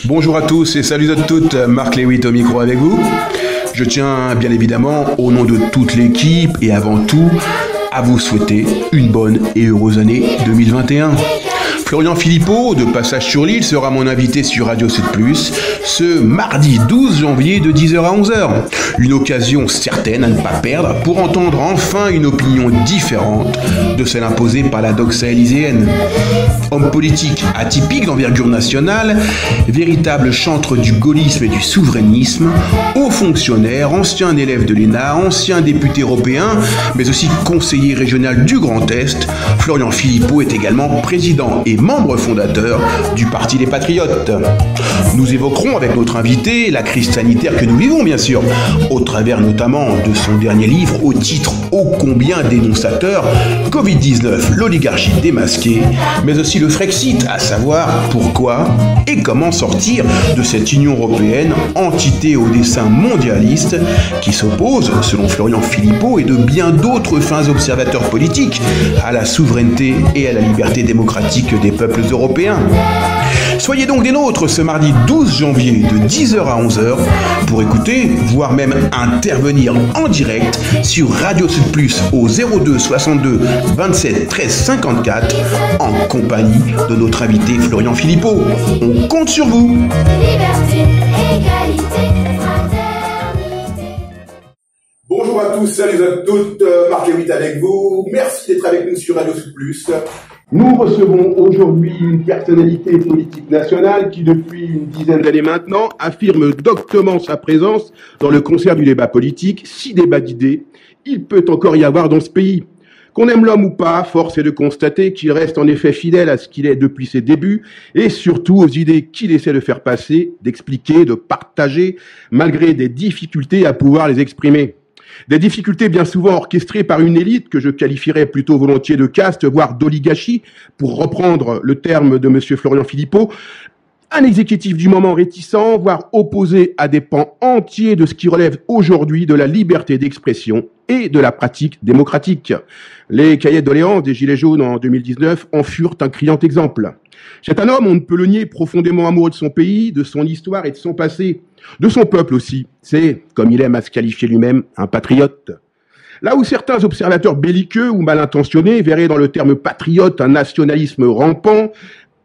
Bonjour à tous et salut à toutes, Marc Lewitt au micro avec vous. Je tiens bien évidemment, au nom de toute l'équipe et avant tout, à vous souhaiter une bonne et heureuse année 2021. Florian Philippot, de passage sur l'île, sera mon invité sur Radio Sud Plus ce mardi 12 janvier de 10h à 11h. Une occasion certaine à ne pas perdre pour entendre enfin une opinion différente de celle imposée par la doxa élyséenne. Homme politique atypique d'envergure nationale, véritable chantre du gaullisme et du souverainisme, haut fonctionnaire, ancien élève de l'ENA, ancien député européen, mais aussi conseiller régional du Grand Est, Florian Philippot est également président et membre fondateur du Parti des Patriotes. Nous évoquerons avec notre invité la crise sanitaire que nous vivons, bien sûr, au travers notamment de son dernier livre au titre ô combien dénonçateur, Covid-19, l'oligarchie démasquée, mais aussi le Frexit, à savoir pourquoi et comment sortir de cette Union européenne, entité au dessein mondialiste, qui s'oppose, selon Florian Philippot et de bien d'autres fins observateurs politiques, à la souveraineté et à la liberté démocratique des peuples européens. Soyez donc des nôtres ce mardi 12 janvier de 10h à 11h pour écouter, voire même intervenir en direct sur Radio Sud Plus au 02 62 27 13 54 en compagnie de notre invité Florian Philippot. On compte sur vous. Liberté, égalité, fraternité. Bonjour à tous, salut à toutes, Marc Lewitt avec vous. Merci d'être avec nous sur Radio Sud Plus. Nous recevons aujourd'hui une personnalité politique nationale qui, depuis une dizaine d'années maintenant, affirme doctement sa présence dans le concert du débat politique. Si débat d'idées, il peut encore y avoir dans ce pays. Qu'on aime l'homme ou pas, force est de constater qu'il reste en effet fidèle à ce qu'il est depuis ses débuts et surtout aux idées qu'il essaie de faire passer, d'expliquer, de partager, malgré des difficultés à pouvoir les exprimer. Des difficultés bien souvent orchestrées par une élite que je qualifierais plutôt volontiers de caste, voire d'oligarchie, pour reprendre le terme de monsieur Florian Philippot. Un exécutif du moment réticent, voire opposé à des pans entiers de ce qui relève aujourd'hui de la liberté d'expression et de la pratique démocratique. Les cahiers de doléances des Gilets jaunes en 2019 en furent un criant exemple. C'est un homme, on ne peut le nier, profondément amoureux de son pays, de son histoire et de son passé, de son peuple aussi. C'est, comme il aime à se qualifier lui-même, un patriote. Là où certains observateurs belliqueux ou mal intentionnés verraient dans le terme patriote un nationalisme rampant,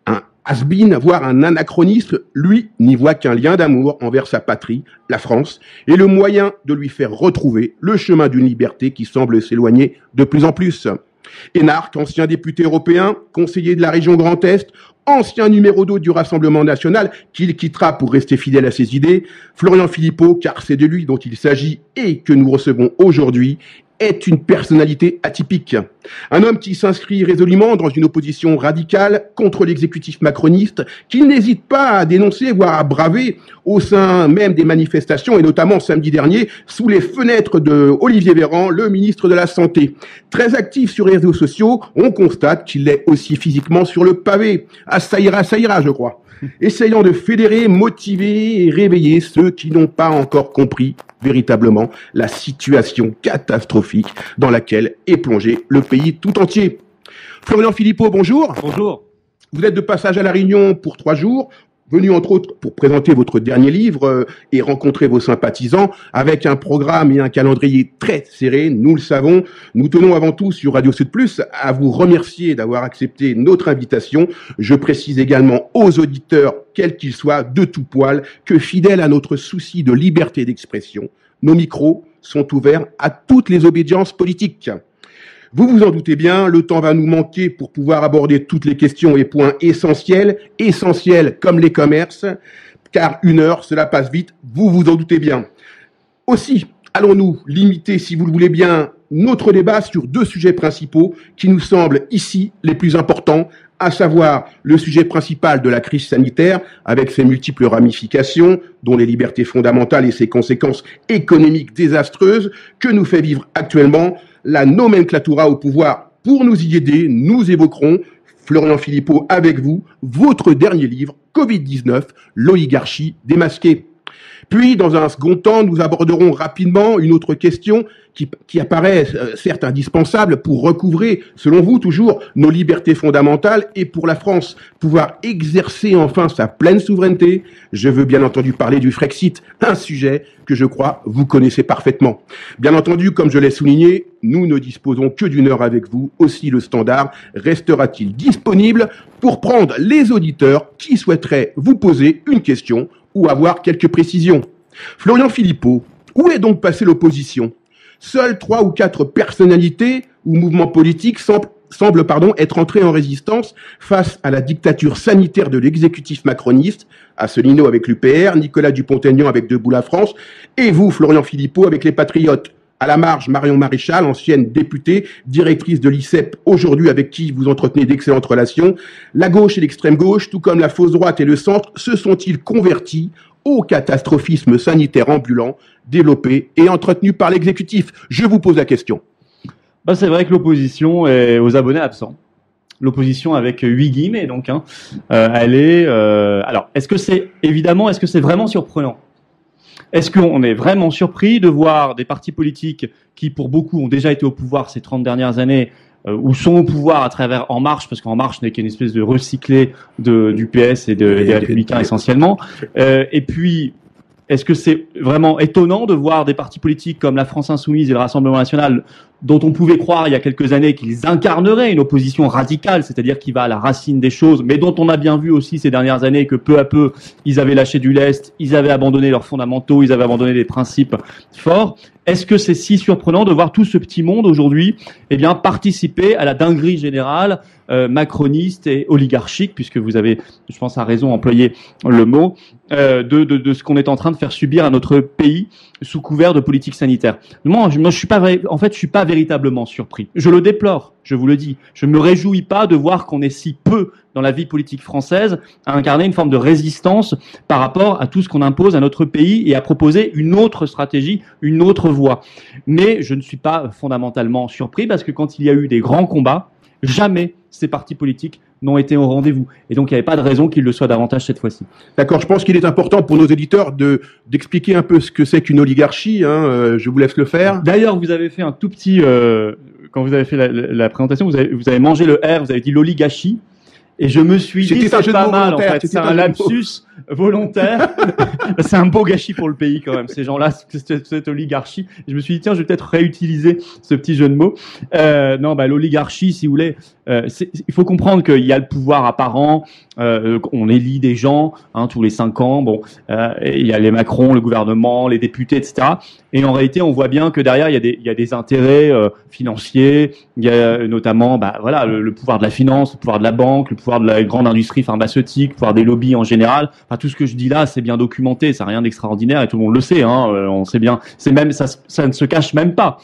un has-been, voire un anachronisme, lui n'y voit qu'un lien d'amour envers sa patrie, la France, et le moyen de lui faire retrouver le chemin d'une liberté qui semble s'éloigner de plus en plus. Énarque, ancien député européen, conseiller de la région Grand Est, ancien numéro 2 du Rassemblement national, qu'il quittera pour rester fidèle à ses idées, Florian Philippot, car c'est de lui dont il s'agit et que nous recevons aujourd'hui, est une personnalité atypique. Un homme qui s'inscrit résolument dans une opposition radicale contre l'exécutif macroniste, qu'il n'hésite pas à dénoncer, voire à braver au sein même des manifestations, et notamment samedi dernier, sous les fenêtres de Olivier Véran, le ministre de la Santé. Très actif sur les réseaux sociaux, on constate qu'il est aussi physiquement sur le pavé. Ah, ça ira, je crois. Essayant de fédérer, motiver et réveiller ceux qui n'ont pas encore compris véritablement la situation catastrophique dans laquelle est plongé le pays tout entier. Florian Philippot, bonjour. Bonjour. Vous êtes de passage à La Réunion pour 3 jours, venu entre autres pour présenter votre dernier livre et rencontrer vos sympathisants avec un programme et un calendrier très serré, nous le savons. Nous tenons avant tout sur Radio Sud Plus à vous remercier d'avoir accepté notre invitation. Je précise également aux auditeurs, quels qu'ils soient, de tout poil, que fidèles à notre souci de liberté d'expression, nos micros sont ouverts à toutes les obédiences politiques. Vous vous en doutez bien, le temps va nous manquer pour pouvoir aborder toutes les questions et points essentiels comme les commerces, car 1 heure, cela passe vite, vous vous en doutez bien. Aussi, allons-nous limiter, si vous le voulez bien, notre débat sur 2 sujets principaux qui nous semblent ici les plus importants, à savoir le sujet principal de la crise sanitaire, avec ses multiples ramifications, dont les libertés fondamentales et ses conséquences économiques désastreuses que nous fait vivre actuellement la nomenclatura au pouvoir. Pour nous y aider, nous évoquerons, Florian Philippot avec vous, votre dernier livre, Covid-19, l'oligarchie démasquée. Puis, dans un second temps, nous aborderons rapidement une autre question qui apparaît certes indispensable pour recouvrer, selon vous toujours, nos libertés fondamentales et pour la France, pouvoir exercer enfin sa pleine souveraineté. Je veux bien entendu parler du Frexit, un sujet que je crois vous connaissez parfaitement. Bien entendu, comme je l'ai souligné, nous ne disposons que d'une heure avec vous. Aussi, le standard restera-t-il disponible pour prendre les auditeurs qui souhaiteraient vous poser une question ou avoir quelques précisions. Florian Philippot, où est donc passée l'opposition ? Seules 3 ou 4 personnalités ou mouvements politiques semblent être entrés en résistance face à la dictature sanitaire de l'exécutif macroniste, Asselineau avec l'UPR, Nicolas Dupont-Aignan avec Debout la France, et vous, Florian Philippot, avec les Patriotes. À la marge, Marion Maréchal, ancienne députée, directrice de l'ICEP, aujourd'hui avec qui vous entretenez d'excellentes relations. La gauche et l'extrême gauche, tout comme la fausse droite et le centre, se sont-ils convertis au catastrophisme sanitaire ambulant, développé et entretenu par l'exécutif? Je vous pose la question. C'est vrai que l'opposition est aux abonnés absents. L'opposition avec 8 guillemets, donc, elle est... Alors, est-ce que c'est vraiment surprenant? Est-ce qu'on est vraiment surpris de voir des partis politiques qui, pour beaucoup, ont déjà été au pouvoir ces 30 dernières années, ou sont au pouvoir à travers En Marche, parce qu'En Marche n'est qu'une espèce de recyclé du PS et des Républicains essentiellement. Et puis, est-ce que c'est vraiment étonnant de voir des partis politiques comme la France Insoumise et le Rassemblement National, dont on pouvait croire il y a quelques années qu'ils incarneraient une opposition radicale, c'est-à-dire qui va à la racine des choses, mais dont on a bien vu aussi ces dernières années que peu à peu, ils avaient lâché du lest, ils avaient abandonné leurs fondamentaux, ils avaient abandonné des principes forts. Est-ce que c'est si surprenant de voir tout ce petit monde aujourd'hui, participer à la dinguerie générale macroniste et oligarchique, puisque vous avez, je pense, à raison employé le mot, de ce qu'on est en train de faire subir à notre pays sous couvert de politique sanitaire. Moi, je suis pas véritablement surpris. Je le déplore, je vous le dis. Je ne me réjouis pas de voir qu'on est si peu dans la vie politique française à incarner une forme de résistance par rapport à tout ce qu'on impose à notre pays et à proposer une autre stratégie, une autre voie. Mais je ne suis pas fondamentalement surpris parce que quand il y a eu des grands combats, jamais ces partis politiques n'ont été au rendez-vous. Et donc, il n'y avait pas de raison qu'ils le soient davantage cette fois-ci. D'accord. Je pense qu'il est important pour nos éditeurs d'expliquer un peu ce que c'est qu'une oligarchie. Je vous laisse le faire. D'ailleurs, vous avez fait un tout petit... quand vous avez fait la présentation, vous avez mangé le R, vous avez dit l'oligarchie. Et je me suis dit, c'est pas mal, en fait. C'est un lapsus volontaire. C'est un beau gâchis pour le pays, quand même, ces gens-là, cette oligarchie. Et je me suis dit, tiens, je vais peut-être réutiliser ce petit jeu de mots. L'oligarchie, si vous voulez, il faut comprendre qu'il y a le pouvoir apparent, on élit des gens, tous les 5 ans, il y a les Macron, le gouvernement, les députés, etc. Et en réalité, on voit bien que derrière, il y a des intérêts financiers, il y a notamment, le pouvoir de la finance, le pouvoir de la banque, le pouvoir de la grande industrie pharmaceutique, le pouvoir des lobbies en général. Enfin, tout ce que je dis là, c'est bien documenté, ça n'a rien d'extraordinaire et tout le monde le sait, on sait bien. C'est même, ça ne se cache même pas,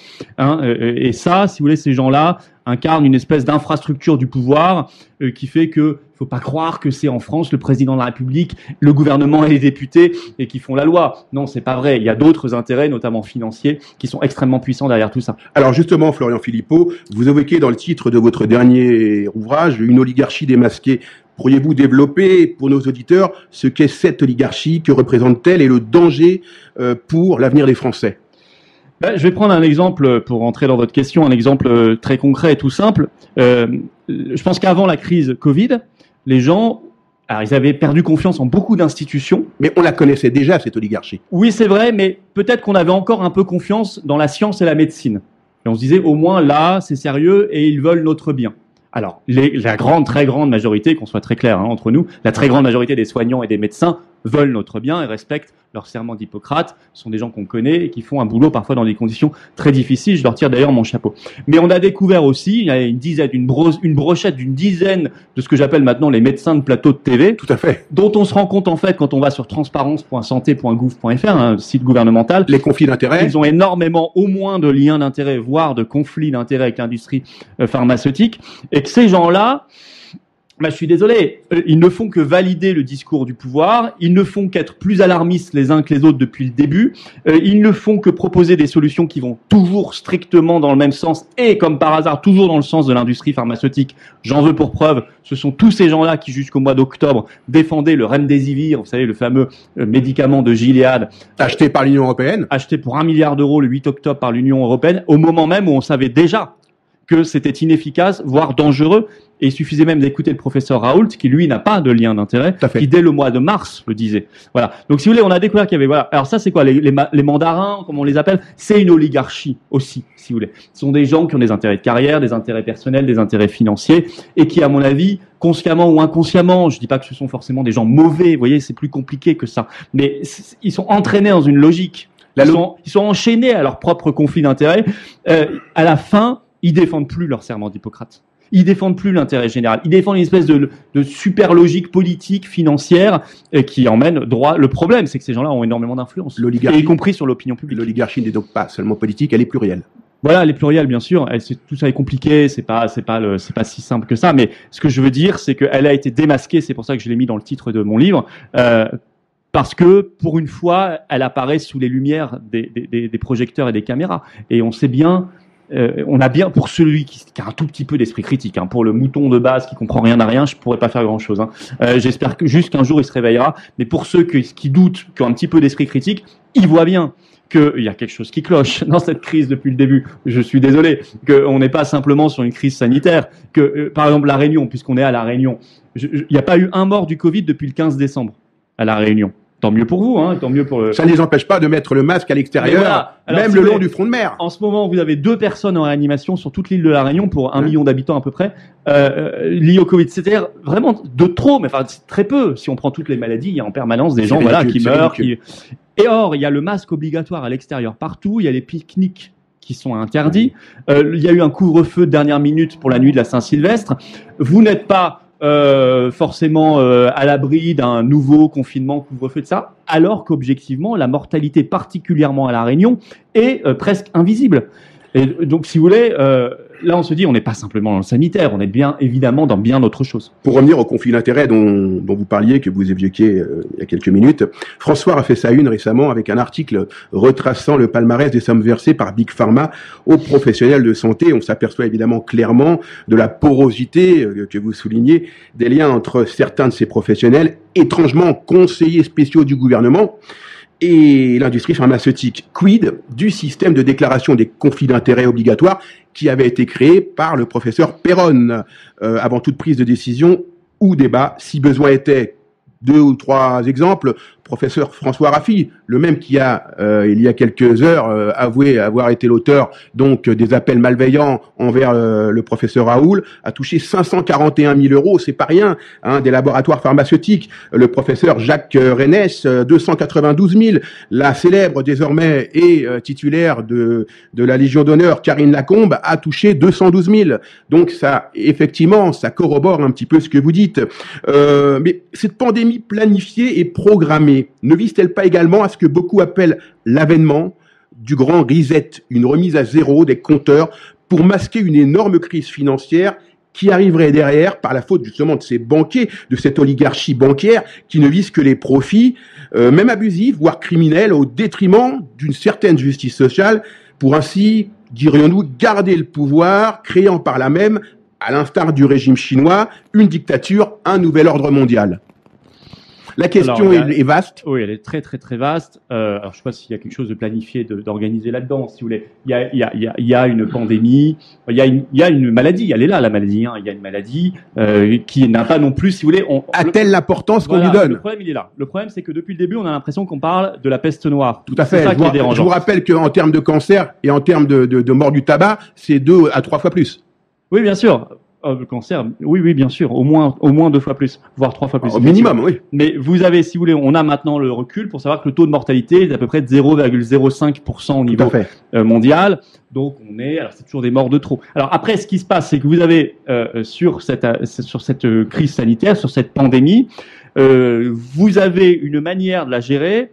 et ça, si vous voulez, ces gens-là incarnent une espèce d'infrastructure du pouvoir qui fait que faut pas croire que c'est en France le président de la République, le gouvernement et les députés et qui font la loi. Non, c'est pas vrai. Il y a d'autres intérêts, notamment financiers, qui sont extrêmement puissants derrière tout ça. Alors justement, Florian Philippot, vous évoquez dans le titre de votre dernier ouvrage une oligarchie démasquée. Pourriez-vous développer pour nos auditeurs ce qu'est cette oligarchie, que représente-t-elle et le danger pour l'avenir des Français? Je vais prendre un exemple pour rentrer dans votre question, un exemple très concret et tout simple. Je pense qu'avant la crise Covid, les gens, ils avaient perdu confiance en beaucoup d'institutions. Mais on la connaissait déjà, cette oligarchie. Oui, c'est vrai, mais peut-être qu'on avait encore un peu confiance dans la science et la médecine. Et on se disait, au moins là, c'est sérieux et ils veulent notre bien. Alors, la très grande majorité, qu'on soit très clair entre nous, la très grande majorité des soignants et des médecins veulent notre bien et respectent leur serment d'Hippocrate. Ce sont des gens qu'on connaît et qui font un boulot parfois dans des conditions très difficiles. Je leur tire d'ailleurs mon chapeau. Mais on a découvert aussi, il y a une brochette d'une dizaine de ce que j'appelle maintenant les médecins de plateau de TV. Tout à fait. Dont on se rend compte en fait quand on va sur transparence.santé.gouv.fr, un site gouvernemental. Les conflits d'intérêts. Ils ont énormément, au moins, de liens d'intérêt, voire de conflits d'intérêt avec l'industrie pharmaceutique. Et que ces gens-là Bah, je suis désolé, ils ne font que valider le discours du pouvoir, ils ne font qu'être plus alarmistes les uns que les autres depuis le début, ils ne font que proposer des solutions qui vont toujours strictement dans le même sens et comme par hasard toujours dans le sens de l'industrie pharmaceutique. J'en veux pour preuve, ce sont tous ces gens-là qui jusqu'au mois d'octobre défendaient le Remdesivir, vous savez, le fameux médicament de Gilead. Acheté par l'Union européenne. Acheté pour 1 milliard d'euros le 8 octobre par l'Union européenne, au moment même où on savait déjà que c'était inefficace, voire dangereux. Et il suffisait même d'écouter le professeur Raoult, qui lui n'a pas de lien d'intérêt, qui dès le mois de mars le disait. Voilà. Donc si vous voulez, on a découvert qu'il y avait, voilà. Alors ça, c'est quoi? Les mandarins, comme on les appelle, c'est une oligarchie aussi, si vous voulez. Ce sont des gens qui ont des intérêts de carrière, des intérêts personnels, des intérêts financiers, et qui, à mon avis, consciemment ou inconsciemment, je dis pas que ce sont forcément des gens mauvais, vous voyez, c'est plus compliqué que ça. Mais ils sont entraînés dans une logique. Ils sont enchaînés à leur propre conflit d'intérêts. À la fin, ils défendent plus leur serment d'Hippocrate. Ils défendent plus l'intérêt général. Ils défendent une espèce de super logique politique, financière, qui emmène droit. Le problème, c'est que ces gens-là ont énormément d'influence. Y compris sur l'opinion publique. L'oligarchie n'est donc pas seulement politique, elle est plurielle. Voilà, elle est plurielle, bien sûr. Tout ça est compliqué. C'est pas si simple que ça. Mais ce que je veux dire, c'est qu'elle a été démasquée. C'est pour ça que je l'ai mis dans le titre de mon livre. Parce que, pour une fois, elle apparaît sous les lumières des projecteurs et des caméras. Et on sait bien, on a bien, pour celui qui a un tout petit peu d'esprit critique, hein, pour le mouton de base qui comprend rien à rien, je pourrais pas faire grand chose. Hein. J'espère que juste qu'un jour il se réveillera. Mais pour ceux qui doutent, qui ont un petit peu d'esprit critique, ils voient bien qu'il y a quelque chose qui cloche dans cette crise depuis le début. Je suis désolé, qu'on n'est pas simplement sur une crise sanitaire, que, par exemple, La Réunion, puisqu'on est à La Réunion, il n'y a pas eu un mort du Covid depuis le 15 décembre à La Réunion. Tant mieux pour vous, hein, tant mieux pour Ça ne les empêche pas de mettre le masque à l'extérieur, voilà. Même le long du front de mer. En ce moment, vous avez 2 personnes en réanimation sur toute l'île de La Réunion pour 1 million d'habitants à peu près, liés au Covid. C'est-à-dire vraiment de trop, mais enfin très peu. Si on prend toutes les maladies, il y a en permanence des gens qui meurent. Et or, il y a le masque obligatoire à l'extérieur partout, il y a les pique-niques qui sont interdits. Il y a eu un couvre-feu de dernière minute pour la nuit de la Saint-Sylvestre. Vous n'êtes pas forcément à l'abri d'un nouveau confinement, couvre-feu de ça, alors qu'objectivement, la mortalité, particulièrement à La Réunion, est presque invisible. Et donc, si vous voulez, là, on se dit, on n'est pas simplement dans le sanitaire, on est bien évidemment dans bien autre chose. Pour revenir au conflit d'intérêts dont vous parliez, que vous évoquiez il y a quelques minutes, François a fait sa une récemment avec un article retraçant le palmarès des sommes versées par Big Pharma aux professionnels de santé. On s'aperçoit évidemment clairement de la porosité que vous soulignez, des liens entre certains de ces professionnels, étrangement conseillers spéciaux du gouvernement, et l'industrie pharmaceutique. Quid du système de déclaration des conflits d'intérêts obligatoires qui avait été créé par le professeur Perron avant toute prise de décision ou débat, si besoin était? 2 ou 3 exemples. Professeur François Raffi, le même qui a, il y a quelques heures, avoué avoir été l'auteur donc des appels malveillants envers le professeur Raoult, a touché 541 000 euros, c'est pas rien, hein, des laboratoires pharmaceutiques. Le professeur Jacques Reynès, 292 000. La célèbre désormais et titulaire de la Légion d'honneur, Karine Lacombe, a touché 212 000. Donc ça, effectivement, ça corrobore un petit peu ce que vous dites. Mais cette pandémie planifiée et programmée ne vise-t-elle pas également à ce que beaucoup appellent l'avènement du grand reset, une remise à zéro des compteurs pour masquer une énorme crise financière qui arriverait derrière par la faute justement de ces banquiers, de cette oligarchie bancaire qui ne vise que les profits, même abusifs, voire criminels, au détriment d'une certaine justice sociale, pour ainsi, dirions-nous, garder le pouvoir, créant par là même, à l'instar du régime chinois, une dictature, un nouvel ordre mondial. La question est vaste. Oui, elle est très très très vaste. Alors je ne sais pas s'il y a quelque chose de planifié, d'organisé là-dedans, si vous voulez. Il y a une pandémie, il y a une maladie. Elle est là, la maladie. Hein. Il y a une maladie qui n'a pas non plus, si vous voulez. A-t-elle l'importance qu'on lui donne? Le problème, il est là. Le problème, c'est que depuis le début, on a l'impression qu'on parle de la peste noire. Tout à fait. C'est ça qui est dérangeant. Je vous rappelle qu'en termes de cancer et en termes de mort du tabac, c'est 2 à 3 fois plus. Oui, bien sûr. Le cancer, oui, bien sûr, au moins 2 fois plus, voire 3 fois plus. Au minimum, oui. Mais vous avez, si vous voulez, on a maintenant le recul pour savoir que le taux de mortalité est d'à peu près de 0,05% au niveau mondial. Donc alors c'est toujours des morts de trop. Alors après, ce qui se passe, c'est que vous avez sur cette crise sanitaire, sur cette pandémie, vous avez une manière de la gérer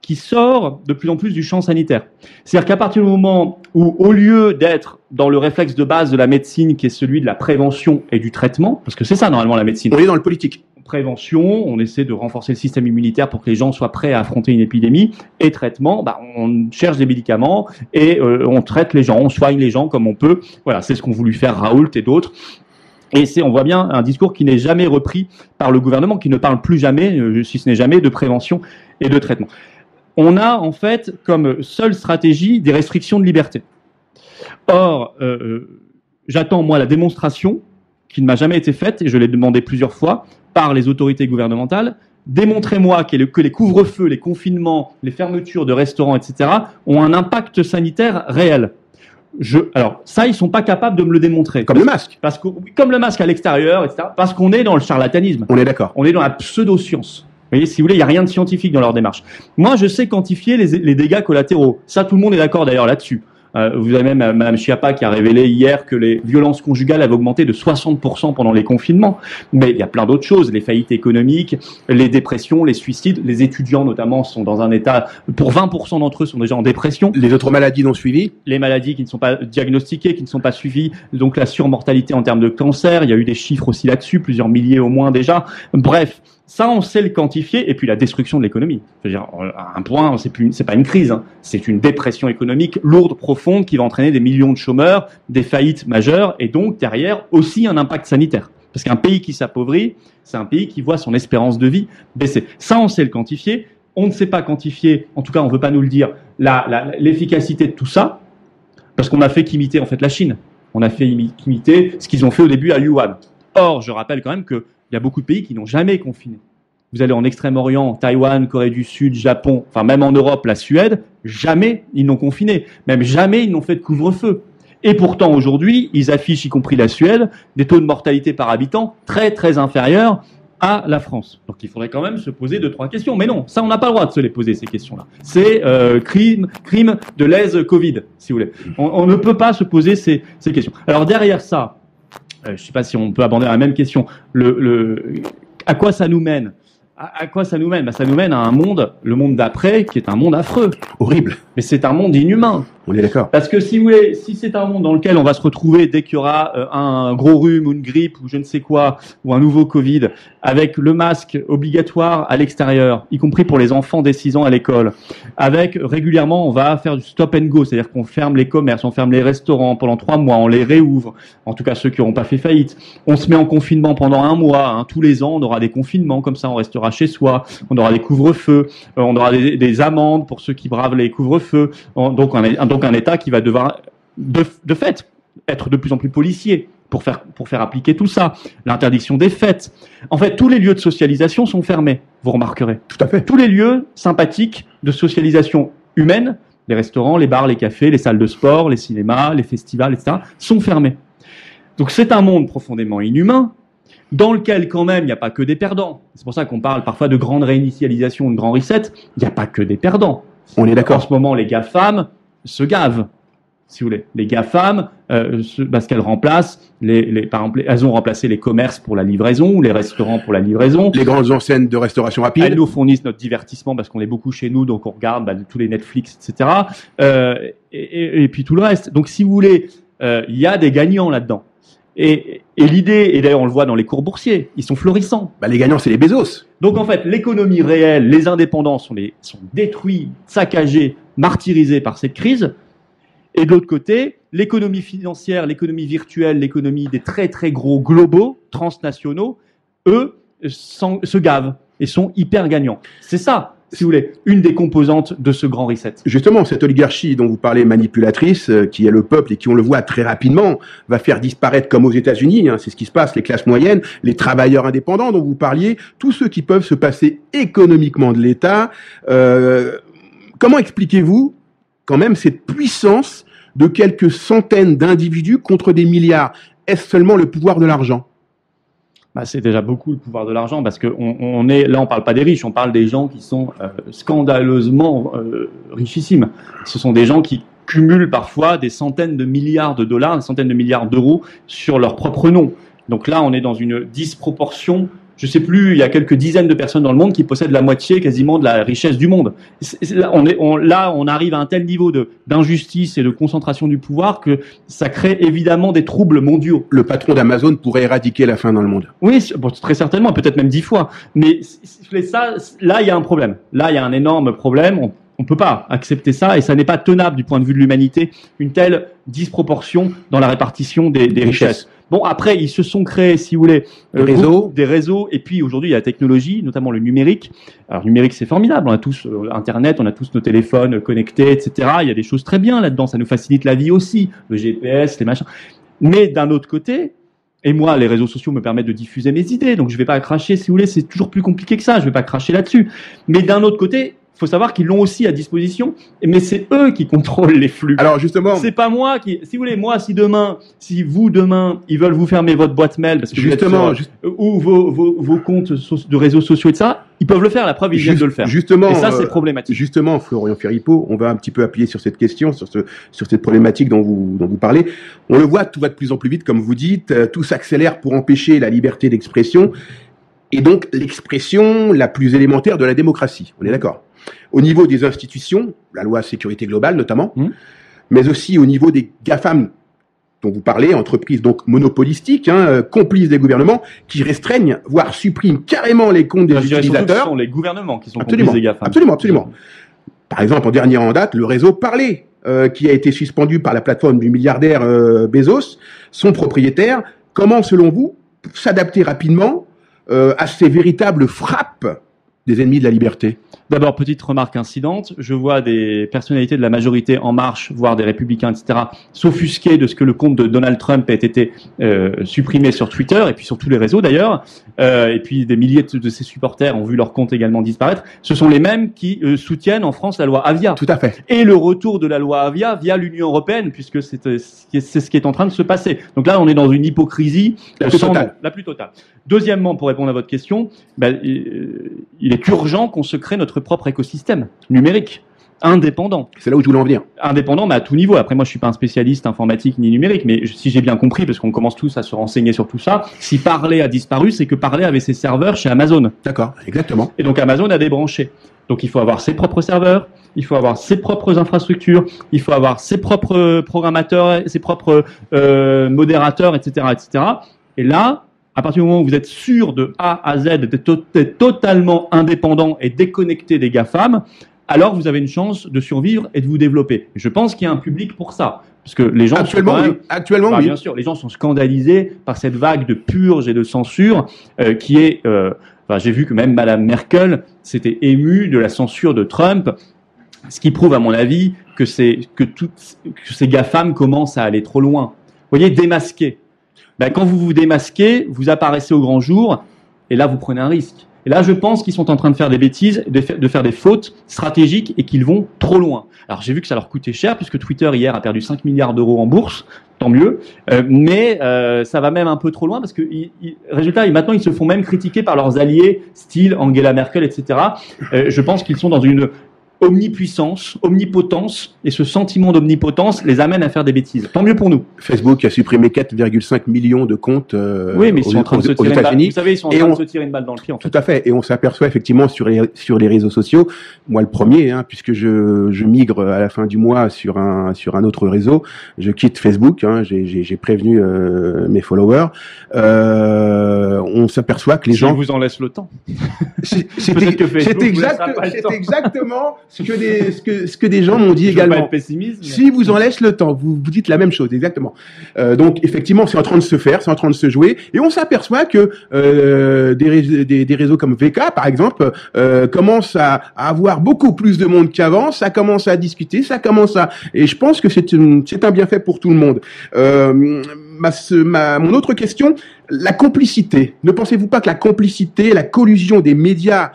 qui sort de plus en plus du champ sanitaire. C'est-à-dire qu'à partir du moment où, au lieu d'être dans le réflexe de base de la médecine, qui est celui de la prévention et du traitement, parce que c'est ça normalement la médecine. On est dans le politique. Prévention, on essaie de renforcer le système immunitaire pour que les gens soient prêts à affronter une épidémie, et traitement, on cherche des médicaments et on traite les gens, on soigne les gens comme on peut. Voilà, c'est ce qu'ont voulu faire Raoult et d'autres. Et on voit bien un discours qui n'est jamais repris par le gouvernement, qui ne parle plus jamais, si ce n'est jamais, de prévention et de traitement. On a en fait comme seule stratégie des restrictions de liberté. Or, j'attends moi la démonstration, qui ne m'a jamais été faite, et je l'ai demandé plusieurs fois, par les autorités gouvernementales. Démontrez-moi que les couvre-feux, les confinements, les fermetures de restaurants, etc., ont un impact sanitaire réel. Alors, ça, ils sont pas capables de me le démontrer. Comme le masque. Comme le masque à l'extérieur, etc., parce qu'on est dans le charlatanisme. On est d'accord. On est dans la pseudo-science. Vous voyez, si vous voulez, il n'y a rien de scientifique dans leur démarche. Moi, je sais quantifier les dégâts collatéraux. Ça, tout le monde est d'accord d'ailleurs là-dessus. Vous avez même Mme Schiappa qui a révélé hier que les violences conjugales avaient augmenté de 60% pendant les confinements. Mais il y a plein d'autres choses, les faillites économiques, les dépressions, les suicides. Les étudiants notamment sont dans un état, pour 20% d'entre eux sont déjà en dépression. Les autres maladies non suivies. Les maladies qui ne sont pas diagnostiquées, qui ne sont pas suivies. Donc la surmortalité en termes de cancer, il y a eu des chiffres aussi là-dessus, plusieurs milliers au moins déjà. Bref. Ça, on sait le quantifier, et puis la destruction de l'économie. Je veux dire, à un point, c'est pas une crise, hein. C'est une dépression économique lourde, profonde, qui va entraîner des millions de chômeurs, des faillites majeures, et donc derrière aussi un impact sanitaire. Parce qu'un pays qui s'appauvrit, c'est un pays qui voit son espérance de vie baisser. Ça, on sait le quantifier. On ne sait pas quantifier, en tout cas, on ne veut pas nous le dire, l'efficacité de tout ça, parce qu'on a fait qu'imiter en fait la Chine. On a fait qu'imiter ce qu'ils ont fait au début à Wuhan. Or, je rappelle quand même que il y a beaucoup de pays qui n'ont jamais confiné. Vous allez en Extrême-Orient, Taïwan, Corée du Sud, Japon, enfin même en Europe, la Suède, jamais ils n'ont confiné. Même jamais ils n'ont fait de couvre-feu. Et pourtant, aujourd'hui, ils affichent, y compris la Suède, des taux de mortalité par habitant très très inférieurs à la France. Donc il faudrait quand même se poser 2-3 questions. Mais non, ça on n'a pas le droit de se les poser, ces questions-là. C'est crime de lèse Covid, si vous voulez. On ne peut pas se poser ces questions. Alors derrière ça, je ne sais pas si on peut aborder la même question. À quoi ça nous mène ? À quoi ça nous mène ? Ça nous mène à un monde, le monde d'après, qui est un monde affreux. Horrible. Mais c'est un monde inhumain. On est d'accord. Parce que si vous voulez, si c'est un monde dans lequel on va se retrouver dès qu'il y aura un gros rhume ou une grippe ou je ne sais quoi, ou un nouveau Covid, avec le masque obligatoire à l'extérieur, y compris pour les enfants dès 6 ans à l'école, avec régulièrement on va faire du stop and go, c'est-à-dire qu'on ferme les commerces, on ferme les restaurants pendant 3 mois, on les réouvre, en tout cas ceux qui n'auront pas fait faillite, on se met en confinement pendant 1 mois, hein, tous les ans on aura des confinements, comme ça on restera chez soi, on aura des couvre-feux, on aura des amendes pour ceux qui bravent les couvre-feux, donc un État qui va devoir, de fait, être de plus en plus policier pour faire appliquer tout ça. L'interdiction des fêtes. En fait, tous les lieux de socialisation sont fermés, vous remarquerez. Tout à fait. Tous les lieux sympathiques de socialisation humaine, les restaurants, les bars, les cafés, les salles de sport, les cinémas, les festivals, etc., sont fermés. Donc c'est un monde profondément inhumain, dans lequel quand même il n'y a pas que des perdants. C'est pour ça qu'on parle parfois de grande réinitialisation, de grand reset. Il n'y a pas que des perdants. On est d'accord. En ce moment, les GAFAM se gavent, si vous voulez. Les GAFAM, parce qu'elles remplacent, par exemple, elles ont remplacé les commerces pour la livraison, ou les restaurants pour la livraison. Les grandes enseignes de restauration rapide. Elles nous fournissent notre divertissement parce qu'on est beaucoup chez nous, donc on regarde tous les Netflix, etc. Et puis tout le reste. Donc si vous voulez, il y a des gagnants là-dedans. Et l'idée, et d'ailleurs on le voit dans les cours boursiers, ils sont florissants. Les gagnants, c'est les Bezos. Donc en fait, l'économie réelle, les indépendants sont détruits, saccagés, martyrisés par cette crise. Et de l'autre côté, l'économie financière, l'économie virtuelle, l'économie des très très gros globaux, transnationaux, eux, se gavent et sont hyper gagnants. C'est ça, si vous voulez, une des composantes de ce grand reset. Justement, cette oligarchie dont vous parlez, manipulatrice, qui est le peuple et qui, on le voit très rapidement, va faire disparaître, comme aux États-Unis, c'est ce qui se passe, les classes moyennes, les travailleurs indépendants dont vous parliez, tous ceux qui peuvent se passer économiquement de l'État. Comment expliquez-vous quand même cette puissance de quelques centaines d'individus contre des milliards? Est-ce seulement le pouvoir de l'argent? C'est déjà beaucoup le pouvoir de l'argent, parce que là on parle pas des riches, on parle des gens qui sont scandaleusement richissimes. Ce sont des gens qui cumulent parfois des centaines de milliards de dollars, des centaines de milliards d'euros sur leur propre nom. Donc là on est dans une disproportion je sais plus, il y a quelques dizaines de personnes dans le monde qui possèdent la moitié quasiment de la richesse du monde. Là, on arrive à un tel niveau d'injustice et de concentration du pouvoir que ça crée évidemment des troubles mondiaux. Le patron d'Amazon pourrait éradiquer la faim dans le monde. Oui, bon, très certainement, peut-être même 10 fois. Mais ça, là, il y a un problème. Là, il y a un énorme problème. On peut pas accepter ça et ça n'est pas tenable du point de vue de l'humanité, une telle disproportion dans la répartition des richesses. Bon, après, ils se sont créés, si vous voulez, des réseaux, et puis aujourd'hui, il y a la technologie, notamment le numérique. Alors, le numérique, c'est formidable. On a tous Internet, on a tous nos téléphones connectés, etc. Il y a des choses très bien là-dedans. Ça nous facilite la vie aussi. Le GPS, les machins. Mais d'un autre côté, et moi, les réseaux sociaux me permettent de diffuser mes idées, donc je vais pas cracher, si vous voulez, c'est toujours plus compliqué que ça. Je vais pas cracher là-dessus. Mais d'un autre côté, il faut savoir qu'ils l'ont aussi à disposition, mais c'est eux qui contrôlent les flux. Alors justement, c'est pas moi qui, si vous voulez, moi, si vous demain, ils veulent vous fermer votre boîte mail parce que justement, ou vos comptes de réseaux sociaux et ça, ils peuvent le faire. La preuve, ils viennent de le faire. Justement, et ça, c'est problématique. Justement, Florian Phéripeau, on va un petit peu appuyer sur cette question, sur cette problématique dont vous parlez. On le voit, tout va de plus en plus vite, comme vous dites, tout s'accélère pour empêcher la liberté d'expression et donc l'expression la plus élémentaire de la démocratie. On est d'accord? Au niveau des institutions, la loi sécurité globale notamment, mais aussi au niveau des GAFAM dont vous parlez, entreprises donc monopolistiques, complices des gouvernements, qui restreignent, voire suppriment carrément les comptes des utilisateurs. Ce sont les gouvernements qui sont complices des GAFAM. Absolument. Par exemple, en dernier en date, le réseau Parler, qui a été suspendu par la plateforme du milliardaire Bezos, son propriétaire. Comment, selon vous, s'adapter rapidement à ces véritables frappes des ennemis de la liberté? D'abord, petite remarque incidente, je vois des personnalités de la majorité En Marche, voire des républicains, etc., s'offusquer de ce que le compte de Donald Trump ait été supprimé sur Twitter, et puis sur tous les réseaux d'ailleurs, et puis des milliers de ses supporters ont vu leur compte également disparaître. Ce sont les mêmes qui soutiennent en France la loi Avia. Tout à fait. Et le retour de la loi Avia via l'Union européenne, puisque c'est ce qui est en train de se passer. Donc là, on est dans une hypocrisie la plus totale. Deuxièmement, pour répondre à votre question, il est urgent qu'on se crée notre propre écosystème numérique, indépendant. C'est là où je voulais en venir. Indépendant, mais à tout niveau. Après, moi, je suis pas un spécialiste informatique ni numérique, mais si j'ai bien compris, parce qu'on commence tous à se renseigner sur tout ça, si Parler a disparu, c'est que Parler avait ses serveurs chez Amazon. D'accord, exactement. Et donc Amazon a débranché. Donc il faut avoir ses propres serveurs, il faut avoir ses propres infrastructures, il faut avoir ses propres programmateurs, ses propres modérateurs, etc., etc. Et là, à partir du moment où vous êtes sûr de A à Z, d'être totalement indépendant et déconnecté des GAFAM, alors vous avez une chance de survivre et de vous développer. Je pense qu'il y a un public pour ça. Parce que les gens actuellement, oui. Bien sûr, les gens sont scandalisés par cette vague de purge et de censure qui est... j'ai vu que même Madame Merkel s'était émue de la censure de Trump, ce qui prouve à mon avis que ces GAFAM commencent à aller trop loin. Vous voyez, démasquer. Quand vous vous démasquez, vous apparaissez au grand jour, et là, vous prenez un risque. Et là, je pense qu'ils sont en train de faire des bêtises, de faire des fautes stratégiques, et qu'ils vont trop loin. Alors, j'ai vu que ça leur coûtait cher, puisque Twitter, hier, a perdu 5 milliards d'euros en bourse, tant mieux, mais ça va même un peu trop loin, parce que, résultat, maintenant, ils se font même critiquer par leurs alliés, style Angela Merkel, etc. Je pense qu'ils sont dans une omnipuissance, omnipotence, et ce sentiment d'omnipotence les amène à faire des bêtises. Tant mieux pour nous. Facebook a supprimé 4,5 millions de comptes oui, mais ils sont en train de se tirer une balle. Vous savez, ils sont en train de se tirer une balle dans le pied, en fait. Tout à fait. Et on s'aperçoit effectivement sur les réseaux sociaux, moi le premier, puisque je migre à la fin du mois sur un autre réseau, je quitte Facebook, j'ai prévenu mes followers, on s'aperçoit que les gens... vous en laisse le temps. C'est exactement ce que des gens m'ont dit également. Pas être pessimiste, mais... Si vous en laisse le temps, vous dites la même chose, exactement. Donc effectivement, c'est en train de se faire, c'est en train de se jouer, et on s'aperçoit que des réseaux comme VK, par exemple, commencent à avoir beaucoup plus de monde qu'avant. Ça commence à discuter, et je pense que c'est un bienfait pour tout le monde. Mon autre question, la complicité. Ne pensez-vous pas que la complicité, la collusion des médias,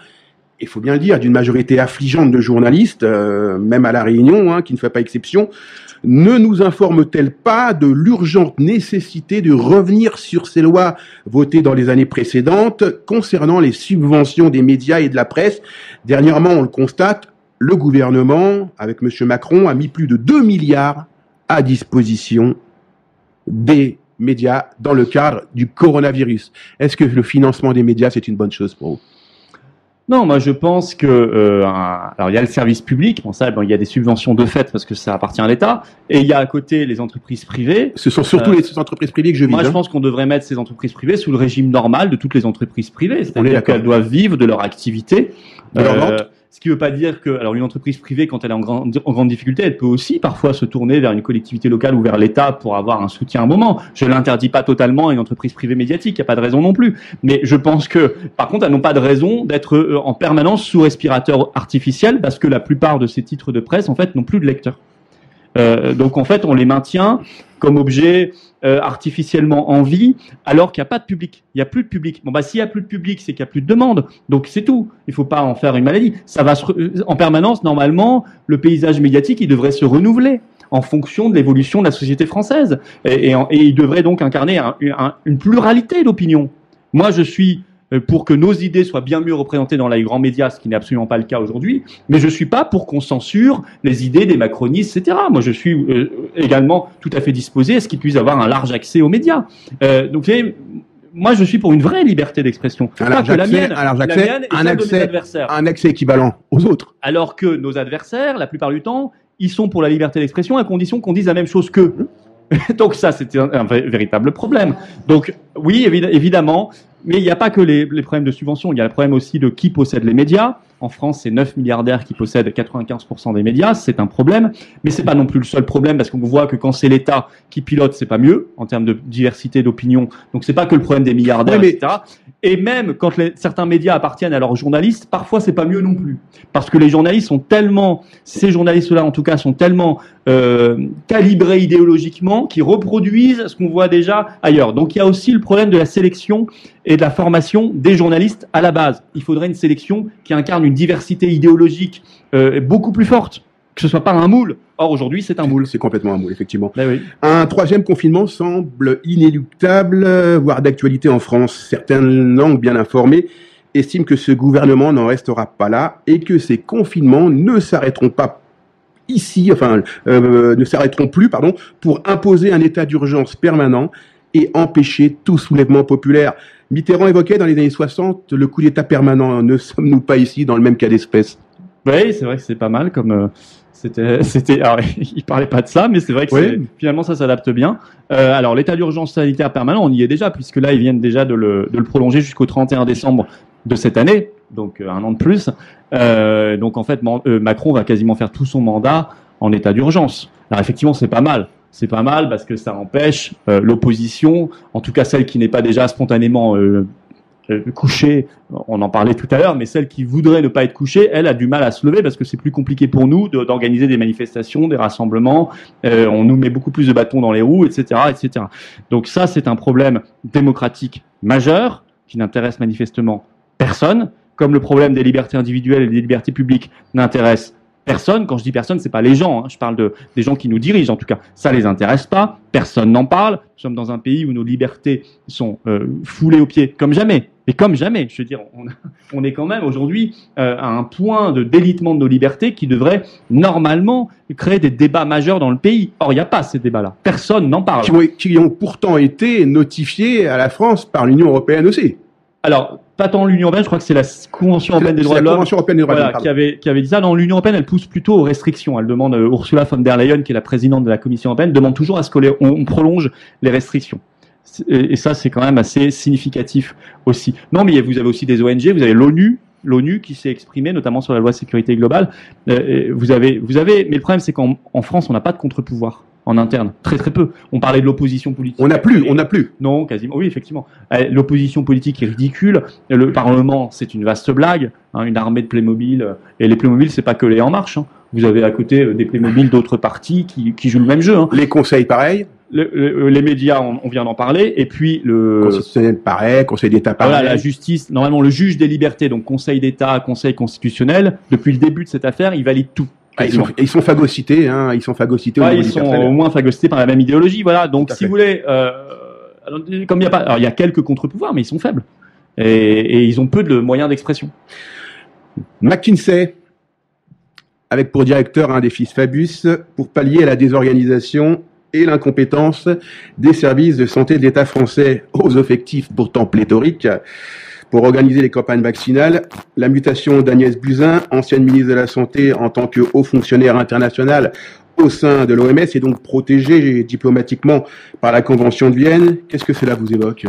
il faut bien le dire, d'une majorité affligeante de journalistes, même à La Réunion, qui ne fait pas exception, ne nous informe-t-elle pas de l'urgente nécessité de revenir sur ces lois votées dans les années précédentes concernant les subventions des médias et de la presse? Dernièrement, on le constate, le gouvernement, avec M. Macron, a mis plus de 2 milliards à disposition des médias dans le cadre du coronavirus. Est-ce que le financement des médias, c'est une bonne chose pour vous? Non, moi je pense que alors il y a le service public, bon ça, bon, il y a des subventions de fait parce que ça appartient à l'État, et il y a à côté les entreprises privées. Ce sont surtout les entreprises privées que je vise. Moi je pense qu'on devrait mettre ces entreprises privées sous le régime normal de toutes les entreprises privées, c'est-à-dire qu'elles doivent vivre de leur activité. De leur vente. Ce qui ne veut pas dire que, alors une entreprise privée, quand elle est en grande difficulté, elle peut aussi parfois se tourner vers une collectivité locale ou vers l'État pour avoir un soutien à un moment. Je l'interdis pas totalement à une entreprise privée médiatique, il n'y a pas de raison non plus. Mais je pense que, par contre, elles n'ont pas de raison d'être en permanence sous respirateur artificiel parce que la plupart de ces titres de presse, en fait, n'ont plus de lecteurs. Donc en fait, on les maintient comme objet artificiellement en vie, alors qu'il n'y a pas de public. Il n'y a plus de public. Bon bah s'il n'y a plus de public, c'est qu'il n'y a plus de demande. Donc c'est tout. Il ne faut pas en faire une maladie. Ça va en permanence. Normalement, le paysage médiatique, il devrait se renouveler en fonction de l'évolution de la société française, et il devrait donc incarner une pluralité d'opinions. Moi, je suis pour que nos idées soient bien mieux représentées dans les grands médias, ce qui n'est absolument pas le cas aujourd'hui, mais je suis pas pour qu'on censure les idées des macronistes, etc. Moi, je suis également tout à fait disposé à ce qu'ils puissent avoir un large accès aux médias. Donc, vous savez, moi, je suis pour une vraie liberté d'expression. Un large accès, un accès équivalent aux autres. Alors que nos adversaires, la plupart du temps, ils sont pour la liberté d'expression à condition qu'on dise la même chose qu'eux. Donc ça, c'était un véritable problème. Donc oui, évidemment, mais il n'y a pas que les problèmes de subvention, il y a le problème aussi de qui possède les médias. En France, c'est 9 milliardaires qui possèdent 95% des médias, c'est un problème, mais c'est pas non plus le seul problème parce qu'on voit que quand c'est l'État qui pilote, c'est pas mieux en termes de diversité d'opinion. Donc c'est pas que le problème des milliardaires, etc. Et même quand certains médias appartiennent à leurs journalistes, parfois c'est pas mieux non plus, parce que les journalistes sont tellement, ces journalistes-là en tout cas, sont tellement calibrés idéologiquement qu'ils reproduisent ce qu'on voit déjà ailleurs. Donc il y a aussi le problème de la sélection et de la formation des journalistes à la base. Il faudrait une sélection qui incarne une diversité idéologique beaucoup plus forte, que ce soit pas un moule. Or, aujourd'hui, c'est un moule. C'est complètement un moule, effectivement. Ben oui. Un troisième confinement semble inéluctable, voire d'actualité en France. Certaines langues bien informées estiment que ce gouvernement n'en restera pas là et que ces confinements ne s'arrêteront pas ne s'arrêteront plus, pour imposer un état d'urgence permanent et empêcher tout soulèvement populaire. Mitterrand évoquait dans les années 60 le coup d'état permanent. Ne sommes-nous pas ici dans le même cas d'espèce? Oui, c'est vrai que c'est pas mal comme c'était. Alors, il parlait pas de ça, mais c'est vrai que finalement ça s'adapte bien. Alors, l'état d'urgence sanitaire permanent, on y est déjà, puisque là ils viennent déjà de le prolonger jusqu'au 31 décembre de cette année, donc un an de plus. Donc en fait, Macron va quasiment faire tout son mandat en état d'urgence. Alors effectivement, c'est pas mal. C'est pas mal parce que ça empêche l'opposition, en tout cas celle qui n'est pas déjà spontanément couchée, on en parlait tout à l'heure, mais celle qui voudrait ne pas être couchée, elle a du mal à se lever parce que c'est plus compliqué pour nous d'organiser des manifestations, des rassemblements, on nous met beaucoup plus de bâtons dans les roues, etc., etc. Donc ça, c'est un problème démocratique majeur qui n'intéresse manifestement personne, comme le problème des libertés individuelles et des libertés publiques n'intéresse personne. Quand je dis personne, c'est pas les gens, je parle des gens qui nous dirigent en tout cas. Ça les intéresse pas, personne n'en parle. Nous sommes dans un pays où nos libertés sont foulées aux pieds comme jamais. Et comme jamais, je veux dire, on est quand même aujourd'hui à un point de délitement de nos libertés qui devrait normalement créer des débats majeurs dans le pays. Or, il n'y a pas ces débats-là. Personne n'en parle. Qui ont pourtant été notifiés à la France par l'Union européenne aussi. Alors, pas tant l'Union européenne, je crois que c'est la Convention européenne des droits de l'homme qui avait dit ça. Dans l'Union européenne, elle pousse plutôt aux restrictions. Elle demande, Ursula von der Leyen, qui est la présidente de la Commission européenne, demande toujours à ce qu'on prolonge les restrictions. Et ça, c'est quand même assez significatif aussi. Non, mais vous avez aussi des ONG, vous avez l'ONU qui s'est exprimée, notamment sur la loi de sécurité globale. Vous avez, mais le problème, c'est qu'en France, on n'a pas de contre-pouvoir en interne, très très peu. On parlait de l'opposition politique. On n'a plus. Non, quasiment. Oui, effectivement. L'opposition politique est ridicule. Le Parlement, c'est une vaste blague, une armée de Playmobil. Et les Playmobil, c'est pas que les En Marche. Vous avez à côté des Playmobil d'autres partis qui jouent le même jeu. Les conseils, pareil. Les médias, on vient d'en parler. Et puis le constitutionnel, pareil. Conseil d'État, pareil. Voilà, la justice. Normalement, le juge des libertés, donc Conseil d'État, Conseil constitutionnel, depuis le début de cette affaire, il valide tout. Ils sont phagocytés, ils sont phagocytés. Ils sont au moins phagocytés par la même idéologie, voilà. Donc, si vous voulez, comme il y a pas, alors il y a quelques contre-pouvoirs, mais ils sont faibles et ils ont peu de moyens d'expression. McKinsey, avec pour directeur un des fils Fabius, pour pallier à la désorganisation et l'incompétence des services de santé de l'État français aux effectifs pourtant pléthoriques pour organiser les campagnes vaccinales. La mutation d'Agnès Buzyn, ancienne ministre de la Santé en tant que haut fonctionnaire international au sein de l'OMS, est donc protégée diplomatiquement par la Convention de Vienne. Qu'est-ce que cela vous évoque ?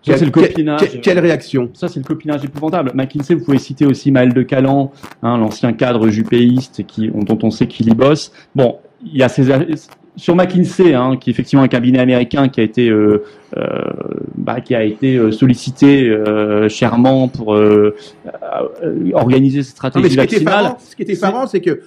Ça, c'est le copinage. Quelle réaction ? Ça, c'est le copinage épouvantable. McKinsey, vous pouvez citer aussi Maël de Calan, l'ancien cadre jupéiste dont on sait qu'il y bosse. Bon, il y a sur McKinsey, qui est effectivement un cabinet américain qui a été sollicité chèrement pour organiser cette stratégie vaccinale. Ce qui est effarant, c'est que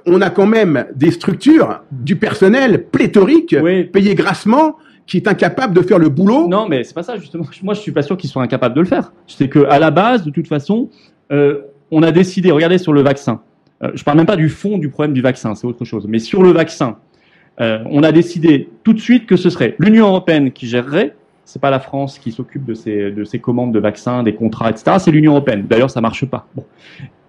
on a quand même des structures, du personnel pléthorique, payé grassement, qui est incapable de faire le boulot. Non, mais c'est pas ça, justement. Moi, je suis pas sûr qu'ils soient incapables de le faire. C'est que, à la base, de toute façon, on a décidé, regardez sur le vaccin. Je parle même pas du fond du problème du vaccin, c'est autre chose. Mais sur le vaccin, on a décidé tout de suite que ce serait l'Union européenne qui gérerait. C'est pas la France qui s'occupe de ces commandes de vaccins, des contrats, etc. C'est l'Union européenne. D'ailleurs, ça marche pas. Bon.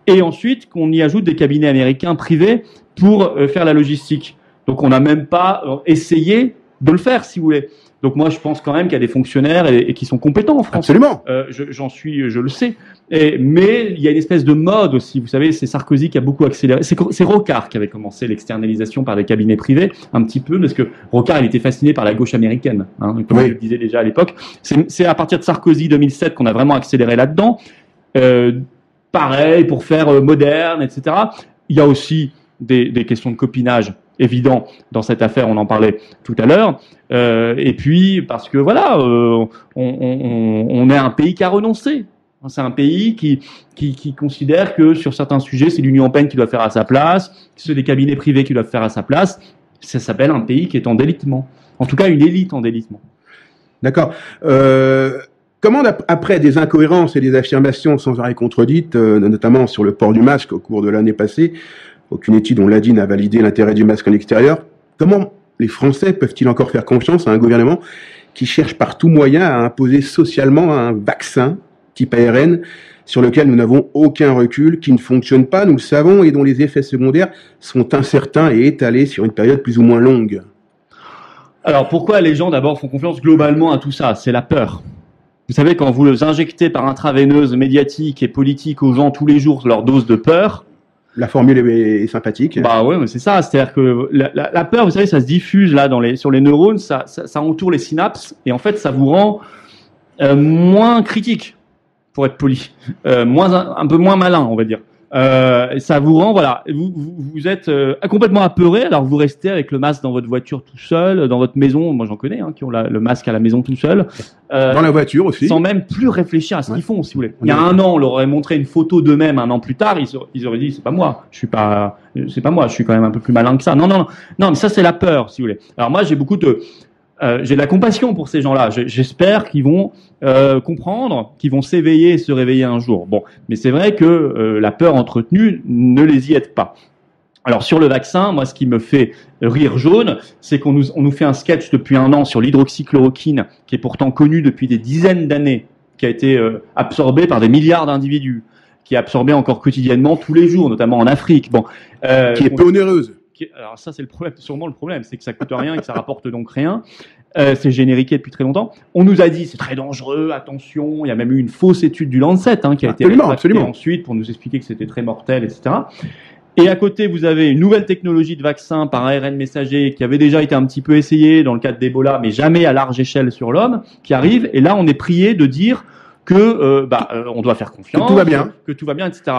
Et ensuite, qu'on y ajoute des cabinets américains privés pour faire la logistique. Donc, on n'a même pas essayé de le faire, si vous voulez. Donc moi, je pense quand même qu'il y a des fonctionnaires et qui sont compétents en France. Absolument. Je le sais. Mais il y a une espèce de mode aussi. Vous savez, c'est Sarkozy qui a beaucoup accéléré. C'est Rocard qui avait commencé l'externalisation par des cabinets privés, un petit peu, parce que Rocard, il était fasciné par la gauche américaine, comme je le disais déjà à l'époque. C'est à partir de Sarkozy 2007 qu'on a vraiment accéléré là-dedans. Pareil, pour faire moderne, etc. Il y a aussi des questions de copinage évident dans cette affaire, on en parlait tout à l'heure, et puis parce que voilà, on est un pays qui a renoncé. C'est un pays qui considère que sur certains sujets, c'est l'Union européenne qui doit faire à sa place, c'est des cabinets privés qui doivent faire à sa place. Ça s'appelle un pays qui est en délitement. En tout cas, une élite en délitement. D'accord. Comment, après des incohérences et des affirmations sans arrêt contredites, notamment sur le port du masque au cours de l'année passée, aucune étude, on l'a dit, n'a validé l'intérêt du masque en extérieur. Comment les Français peuvent-ils encore faire confiance à un gouvernement qui cherche par tout moyen à imposer socialement un vaccin type ARN sur lequel nous n'avons aucun recul, qui ne fonctionne pas, nous le savons, et dont les effets secondaires sont incertains et étalés sur une période plus ou moins longue ? Alors pourquoi les gens d'abord font confiance globalement à tout ça ? C'est la peur. Vous savez, quand vous injectez par intraveineuse médiatique et politique aux gens tous les jours leur dose de peur, la formule est sympathique. Bah ouais, mais c'est ça. C'est-à-dire que la peur, vous savez, ça se diffuse là sur les neurones, ça entoure les synapses, et en fait, ça vous rend moins critique, pour être poli, un peu moins malin, on va dire. Ça vous rend, voilà, vous êtes complètement apeuré, alors vous restez avec le masque dans votre voiture tout seul, dans votre maison. Moi, j'en connais qui ont le masque à la maison tout seul. Dans la voiture aussi. Sans même plus réfléchir à ce qu'ils font, si vous voulez. Il y a un an, on leur aurait montré une photo d'eux-mêmes un an plus tard, ils auraient dit, c'est pas moi, je suis quand même un peu plus malin que ça. Non, mais ça, c'est la peur, si vous voulez. Alors moi, j'ai de la compassion pour ces gens-là. J'espère qu'ils vont comprendre, qu'ils vont s'éveiller et se réveiller un jour. Bon, mais c'est vrai que la peur entretenue ne les y aide pas. Alors sur le vaccin, moi, ce qui me fait rire jaune, c'est qu'on nous fait un sketch depuis un an sur l'hydroxychloroquine, qui est pourtant connu depuis des dizaines d'années, qui a été absorbé par des milliards d'individus, qui est absorbé encore quotidiennement tous les jours, notamment en Afrique. Bon, qui est peu onéreuse. Alors ça, c'est sûrement le problème, c'est que ça coûte rien et que ça rapporte donc rien. C'est génériqué depuis très longtemps. On nous a dit c'est très dangereux, attention. Il y a même eu une fausse étude du Lancet qui a été rétractée ensuite pour nous expliquer que c'était très mortel, etc. Et à côté, vous avez une nouvelle technologie de vaccin par ARN messager qui avait déjà été un petit peu essayée dans le cadre d'Ebola, mais jamais à large échelle sur l'homme, qui arrive. Et là, on est prié de dire que on doit faire confiance, que tout va bien, etc.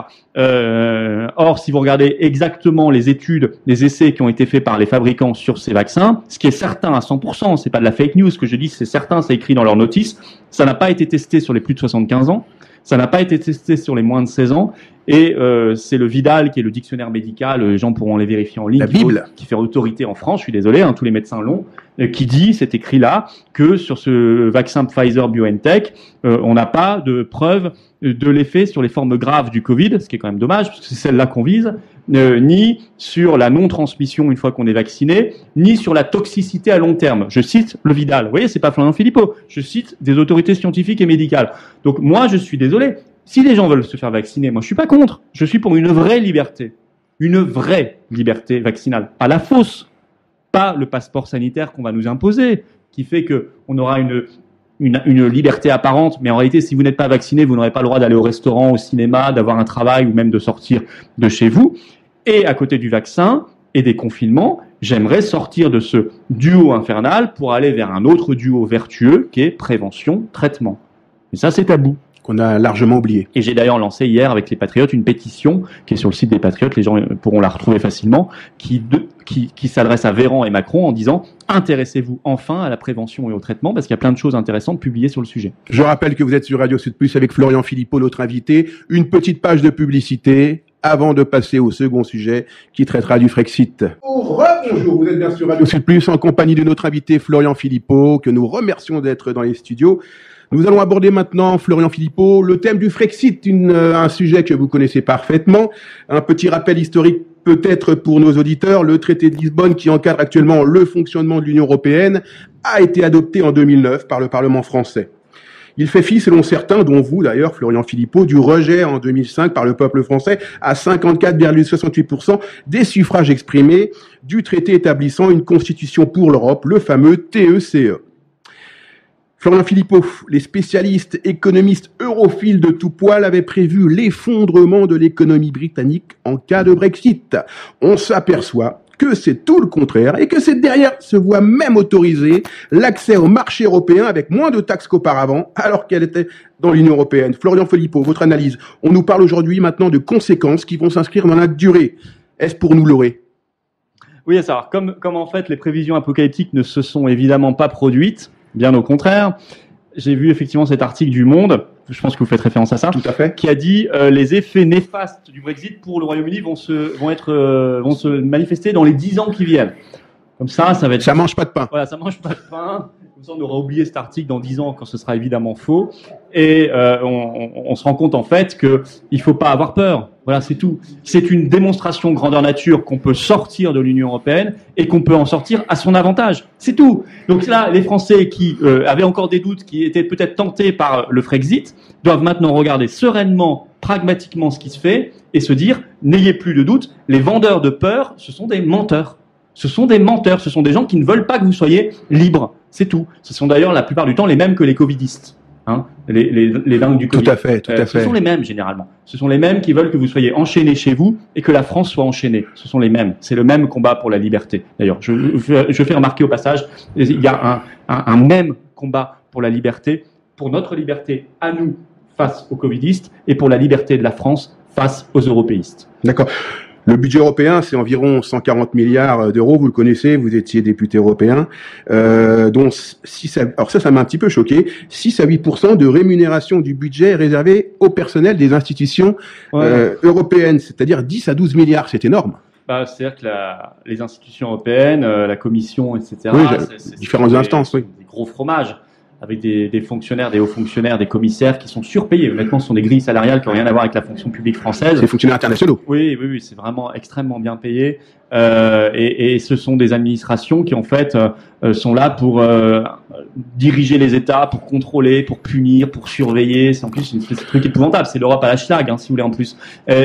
Or, si vous regardez exactement les études, les essais qui ont été faits par les fabricants sur ces vaccins, ce qui est certain à 100%, c'est pas de la fake news que je dis, c'est certain, c'est écrit dans leur notice, ça n'a pas été testé sur les plus de 75 ans, ça n'a pas été testé sur les moins de 16 ans, et c'est le Vidal, qui est le dictionnaire médical, les gens pourront les vérifier en ligne, la Bible, qui fait autorité en France, je suis désolé, tous les médecins l'ont, qui dit, c'est écrit là, que sur ce vaccin Pfizer-BioNTech, on n'a pas de preuve de l'effet sur les formes graves du Covid, ce qui est quand même dommage, parce que c'est celle-là qu'on vise, ni sur la non-transmission une fois qu'on est vacciné, ni sur la toxicité à long terme. Je cite le Vidal. Vous voyez, c'est pas Florian Philippot. Je cite des autorités scientifiques et médicales. Donc moi, je suis désolé. Si les gens veulent se faire vacciner, moi, je suis pas contre. Je suis pour une vraie liberté. Une vraie liberté vaccinale. Pas la fausse. pas le passeport sanitaire qu'on va nous imposer, qui fait que on aura une liberté apparente, mais en réalité, si vous n'êtes pas vacciné, vous n'aurez pas le droit d'aller au restaurant, au cinéma, d'avoir un travail ou même de sortir de chez vous. Et à côté du vaccin et des confinements, j'aimerais sortir de ce duo infernal pour aller vers un autre duo vertueux qui est prévention-traitement. Et ça, c'est tabou. Qu'on a largement oublié. Et j'ai d'ailleurs lancé hier avec les Patriotes une pétition qui est sur le site des Patriotes, les gens pourront la retrouver facilement, qui s'adresse à Véran et Macron en disant « Intéressez-vous enfin à la prévention et au traitement parce qu'il y a plein de choses intéressantes publiées sur le sujet. » Je rappelle que vous êtes sur Radio Sud Plus avec Florian Philippot, notre invité. Une petite page de publicité avant de passer au second sujet qui traitera du Frexit. Bonjour, vous êtes bien sur Radio Sud Plus en compagnie de notre invité Florian Philippot, que nous remercions d'être dans les studios. Nous allons aborder maintenant, Florian Philippot, le thème du Frexit, un sujet que vous connaissez parfaitement. Un petit rappel historique peut-être pour nos auditeurs. Le traité de Lisbonne, qui encadre actuellement le fonctionnement de l'Union européenne, a été adopté en 2009 par le Parlement français. Il fait fi, selon certains, dont vous d'ailleurs, Florian Philippot, du rejet en 2005 par le peuple français à 54,68% des suffrages exprimés du traité établissant une constitution pour l'Europe, le fameux TECE. Florian Philippot, les spécialistes économistes europhiles de tout poil avaient prévu l'effondrement de l'économie britannique en cas de Brexit. On s'aperçoit que c'est tout le contraire et que cette dernière se voit même autoriser l'accès au marché européen avec moins de taxes qu'auparavant, alors qu'elle était dans l'Union européenne. Florian Philippot, votre analyse. On nous parle aujourd'hui maintenant de conséquences qui vont s'inscrire dans la durée. Est-ce pour nous leurrer ? Oui, à savoir, comme en fait les prévisions apocalyptiques ne se sont évidemment pas produites, bien au contraire. J'ai vu effectivement cet article du Monde, je pense que vous faites référence à ça, tout à fait, qui a dit les effets néfastes du Brexit pour le Royaume-Uni vont se manifester dans les 10 ans qui viennent. Comme ça va être... Ça mange pas de pain. Voilà, ça mange pas de pain. Comme ça, on aura oublié cet article dans 10 ans quand ce sera évidemment faux. Et on se rend compte en fait que il faut pas avoir peur. Voilà, c'est tout. C'est une démonstration grandeur nature qu'on peut sortir de l'Union européenne et qu'on peut en sortir à son avantage. C'est tout. Donc là, les Français qui avaient encore des doutes, qui étaient peut-être tentés par le Frexit, doivent maintenant regarder sereinement, pragmatiquement ce qui se fait et se dire, n'ayez plus de doute, les vendeurs de peur, ce sont des menteurs. Ce sont des menteurs, ce sont des gens qui ne veulent pas que vous soyez libres. C'est tout. Ce sont d'ailleurs la plupart du temps les mêmes que les covidistes. Hein, les dingues du Covid. Tout à fait, tout à fait. Ce sont les mêmes généralement. Ce sont les mêmes qui veulent que vous soyez enchaînés chez vous et que la France soit enchaînée. Ce sont les mêmes. C'est le même combat pour la liberté. D'ailleurs, je fais remarquer au passage, il y a un même combat pour la liberté, pour notre liberté à nous face aux covidistes et pour la liberté de la France face aux européistes. D'accord. Le budget européen, c'est environ 140 milliards d'euros. Vous le connaissez, vous étiez député européen. Dont alors ça m'a un petit peu choqué. 6 à 8% de rémunération du budget est réservé au personnel des institutions européennes, c'est-à-dire 10 à 12 milliards. C'est énorme. C'est-à-dire que les institutions européennes, la Commission, etc. Oui, différentes instances, oui. Des gros fromages. Avec des fonctionnaires, des hauts fonctionnaires, des commissaires qui sont surpayés. Honnêtement, ce sont des grilles salariales qui n'ont rien à voir avec la fonction publique française. C'est des fonctionnaires internationaux. Oui, c'est vraiment extrêmement bien payé. Et ce sont des administrations qui, en fait, sont là pour diriger les États, pour contrôler, pour punir, pour surveiller. C'est en plus une espèce de truc épouvantable. C'est l'Europe à la schlag, si vous voulez, en plus.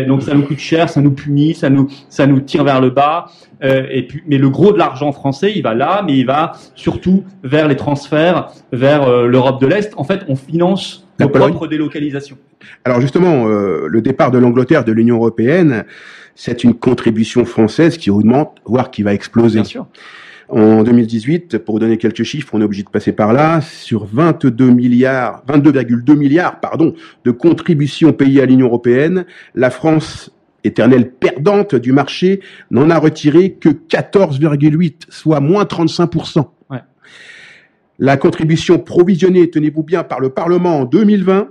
Donc ça nous coûte cher, ça nous punit, ça nous tire vers le bas. Mais le gros de l'argent français, il va là, mais il va surtout vers les transferts, vers l'Europe de l'Est. En fait, on finance nos propres délocalisations. Alors justement, le départ de l'Angleterre de l'Union européenne, c'est une contribution française qui augmente, voire qui va exploser. Bien sûr. En 2018, pour vous donner quelques chiffres, on est obligé de passer par là, sur 22,2 milliards, de contributions payées à l'Union européenne, la France, éternelle perdante du marché, n'en a retiré que 14,8, soit moins 35%. Ouais. La contribution provisionnée, tenez-vous bien, par le Parlement en 2020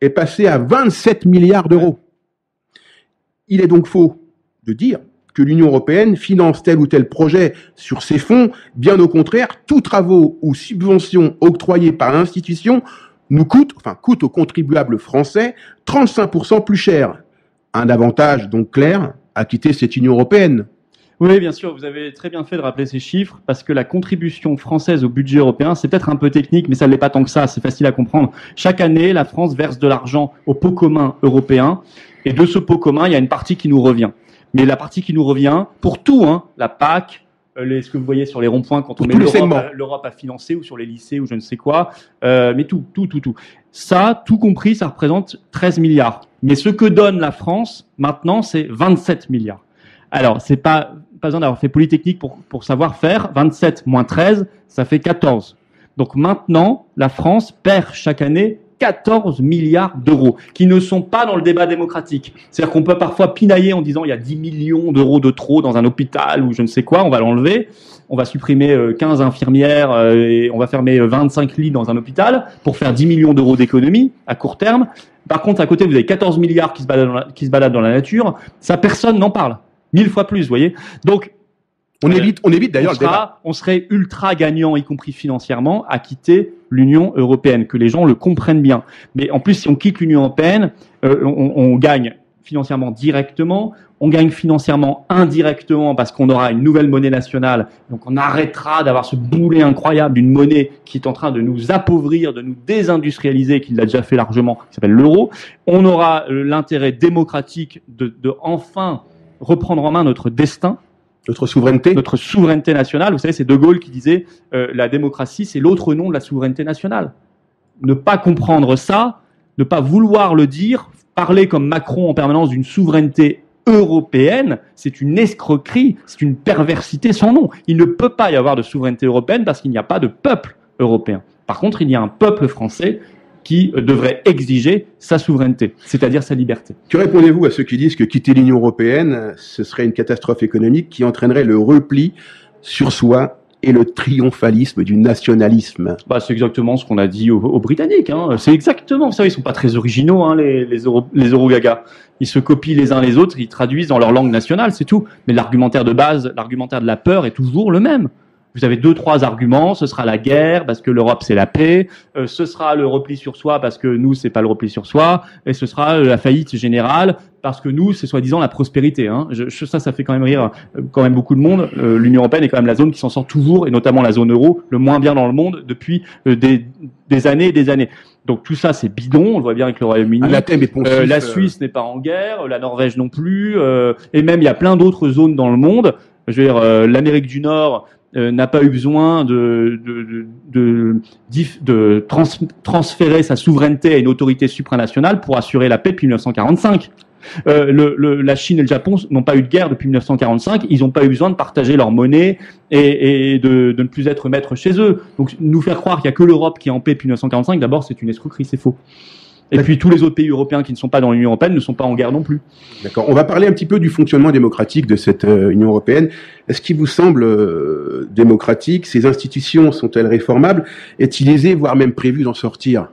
est passée à 27 milliards d'euros. Il est donc faux de dire que l'Union européenne finance tel ou tel projet sur ses fonds. Bien au contraire, tous travaux ou subventions octroyés par l'institution coûtent aux contribuables français 35% plus cher. Un avantage donc clair à quitter cette Union européenne. Oui, bien sûr, vous avez très bien fait de rappeler ces chiffres, parce que la contribution française au budget européen, c'est peut-être un peu technique, mais ça ne l'est pas tant que ça, c'est facile à comprendre. Chaque année, la France verse de l'argent au pot commun européen, et de ce pot commun, il y a une partie qui nous revient. Mais la partie qui nous revient, pour tout, la PAC, ce que vous voyez sur les ronds-points quand on met l'Europe à financer, ou sur les lycées ou je ne sais quoi, mais tout. Ça, tout compris, ça représente 13 milliards. Mais ce que donne la France, maintenant, c'est 27 milliards. Alors, c'est pas besoin d'avoir fait Polytechnique pour savoir faire. 27 moins 13, ça fait 14. Donc maintenant, la France perd chaque année 14 milliards d'euros, qui ne sont pas dans le débat démocratique. C'est-à-dire qu'on peut parfois pinailler en disant il y a 10 millions d'euros de trop dans un hôpital ou je ne sais quoi, on va l'enlever, on va supprimer 15 infirmières et on va fermer 25 lits dans un hôpital pour faire 10 millions d'euros d'économie à court terme. Par contre, à côté, vous avez 14 milliards qui se baladent dans la nature. Ça, personne n'en parle. 1000 fois plus, vous voyez. Donc, on évite d'ailleurs le débat. On serait ultra gagnant, y compris financièrement, à quitter l'Union européenne, que les gens le comprennent bien. Mais en plus, si on quitte l'Union européenne, on gagne financièrement directement, on gagne financièrement indirectement parce qu'on aura une nouvelle monnaie nationale. Donc on arrêtera d'avoir ce boulet incroyable d'une monnaie qui est en train de nous appauvrir, de nous désindustrialiser, qui l'a déjà fait largement, qui s'appelle l'euro. On aura l'intérêt démocratique de enfin reprendre en main notre destin. Notre souveraineté nationale. Vous savez, c'est De Gaulle qui disait la démocratie, c'est l'autre nom de la souveraineté nationale. Ne pas comprendre ça, ne pas vouloir le dire, parler comme Macron en permanence d'une souveraineté européenne, c'est une escroquerie, c'est une perversité sans nom. Il ne peut pas y avoir de souveraineté européenne parce qu'il n'y a pas de peuple européen. Par contre, il y a un peuple français qui devrait exiger sa souveraineté, c'est-à-dire sa liberté. Que répondez-vous à ceux qui disent que quitter l'Union européenne, ce serait une catastrophe économique qui entraînerait le repli sur soi et le triomphalisme du nationalisme? C'est exactement ce qu'on a dit aux Britanniques. C'est exactement, vous savez, ils sont pas très originaux, les Eurogagas. Ils se copient les uns les autres, ils traduisent dans leur langue nationale, c'est tout. Mais l'argumentaire de base, l'argumentaire de la peur est toujours le même. Vous avez 2-3 arguments, ce sera la guerre parce que l'Europe c'est la paix, ce sera le repli sur soi parce que nous c'est pas le repli sur soi, et ce sera la faillite générale parce que nous c'est soi-disant la prospérité. Ça fait quand même rire beaucoup de monde. L'Union européenne est quand même la zone qui s'en sort toujours, et notamment la zone euro, le moins bien dans le monde depuis des années et des années. Donc tout ça c'est bidon, on le voit bien avec le Royaume-Uni. La Suisse n'est pas en guerre, la Norvège non plus, et même il y a plein d'autres zones dans le monde. Je veux dire, l'Amérique du Nord n'a pas eu besoin de transférer sa souveraineté à une autorité supranationale pour assurer la paix depuis 1945. La Chine et le Japon n'ont pas eu de guerre depuis 1945, ils n'ont pas eu besoin de partager leur monnaie et de ne plus être maîtres chez eux. Donc nous faire croire qu'il n'y a que l'Europe qui est en paix depuis 1945, d'abord c'est une escroquerie, c'est faux. Et puis tous les autres pays européens qui ne sont pas dans l'Union européenne ne sont pas en guerre non plus. D'accord. On va parler un petit peu du fonctionnement démocratique de cette Union européenne. Est-ce qu'il vous semble démocratique? Ces institutions sont-elles réformables? Est-il aisé, voire même prévu d'en sortir?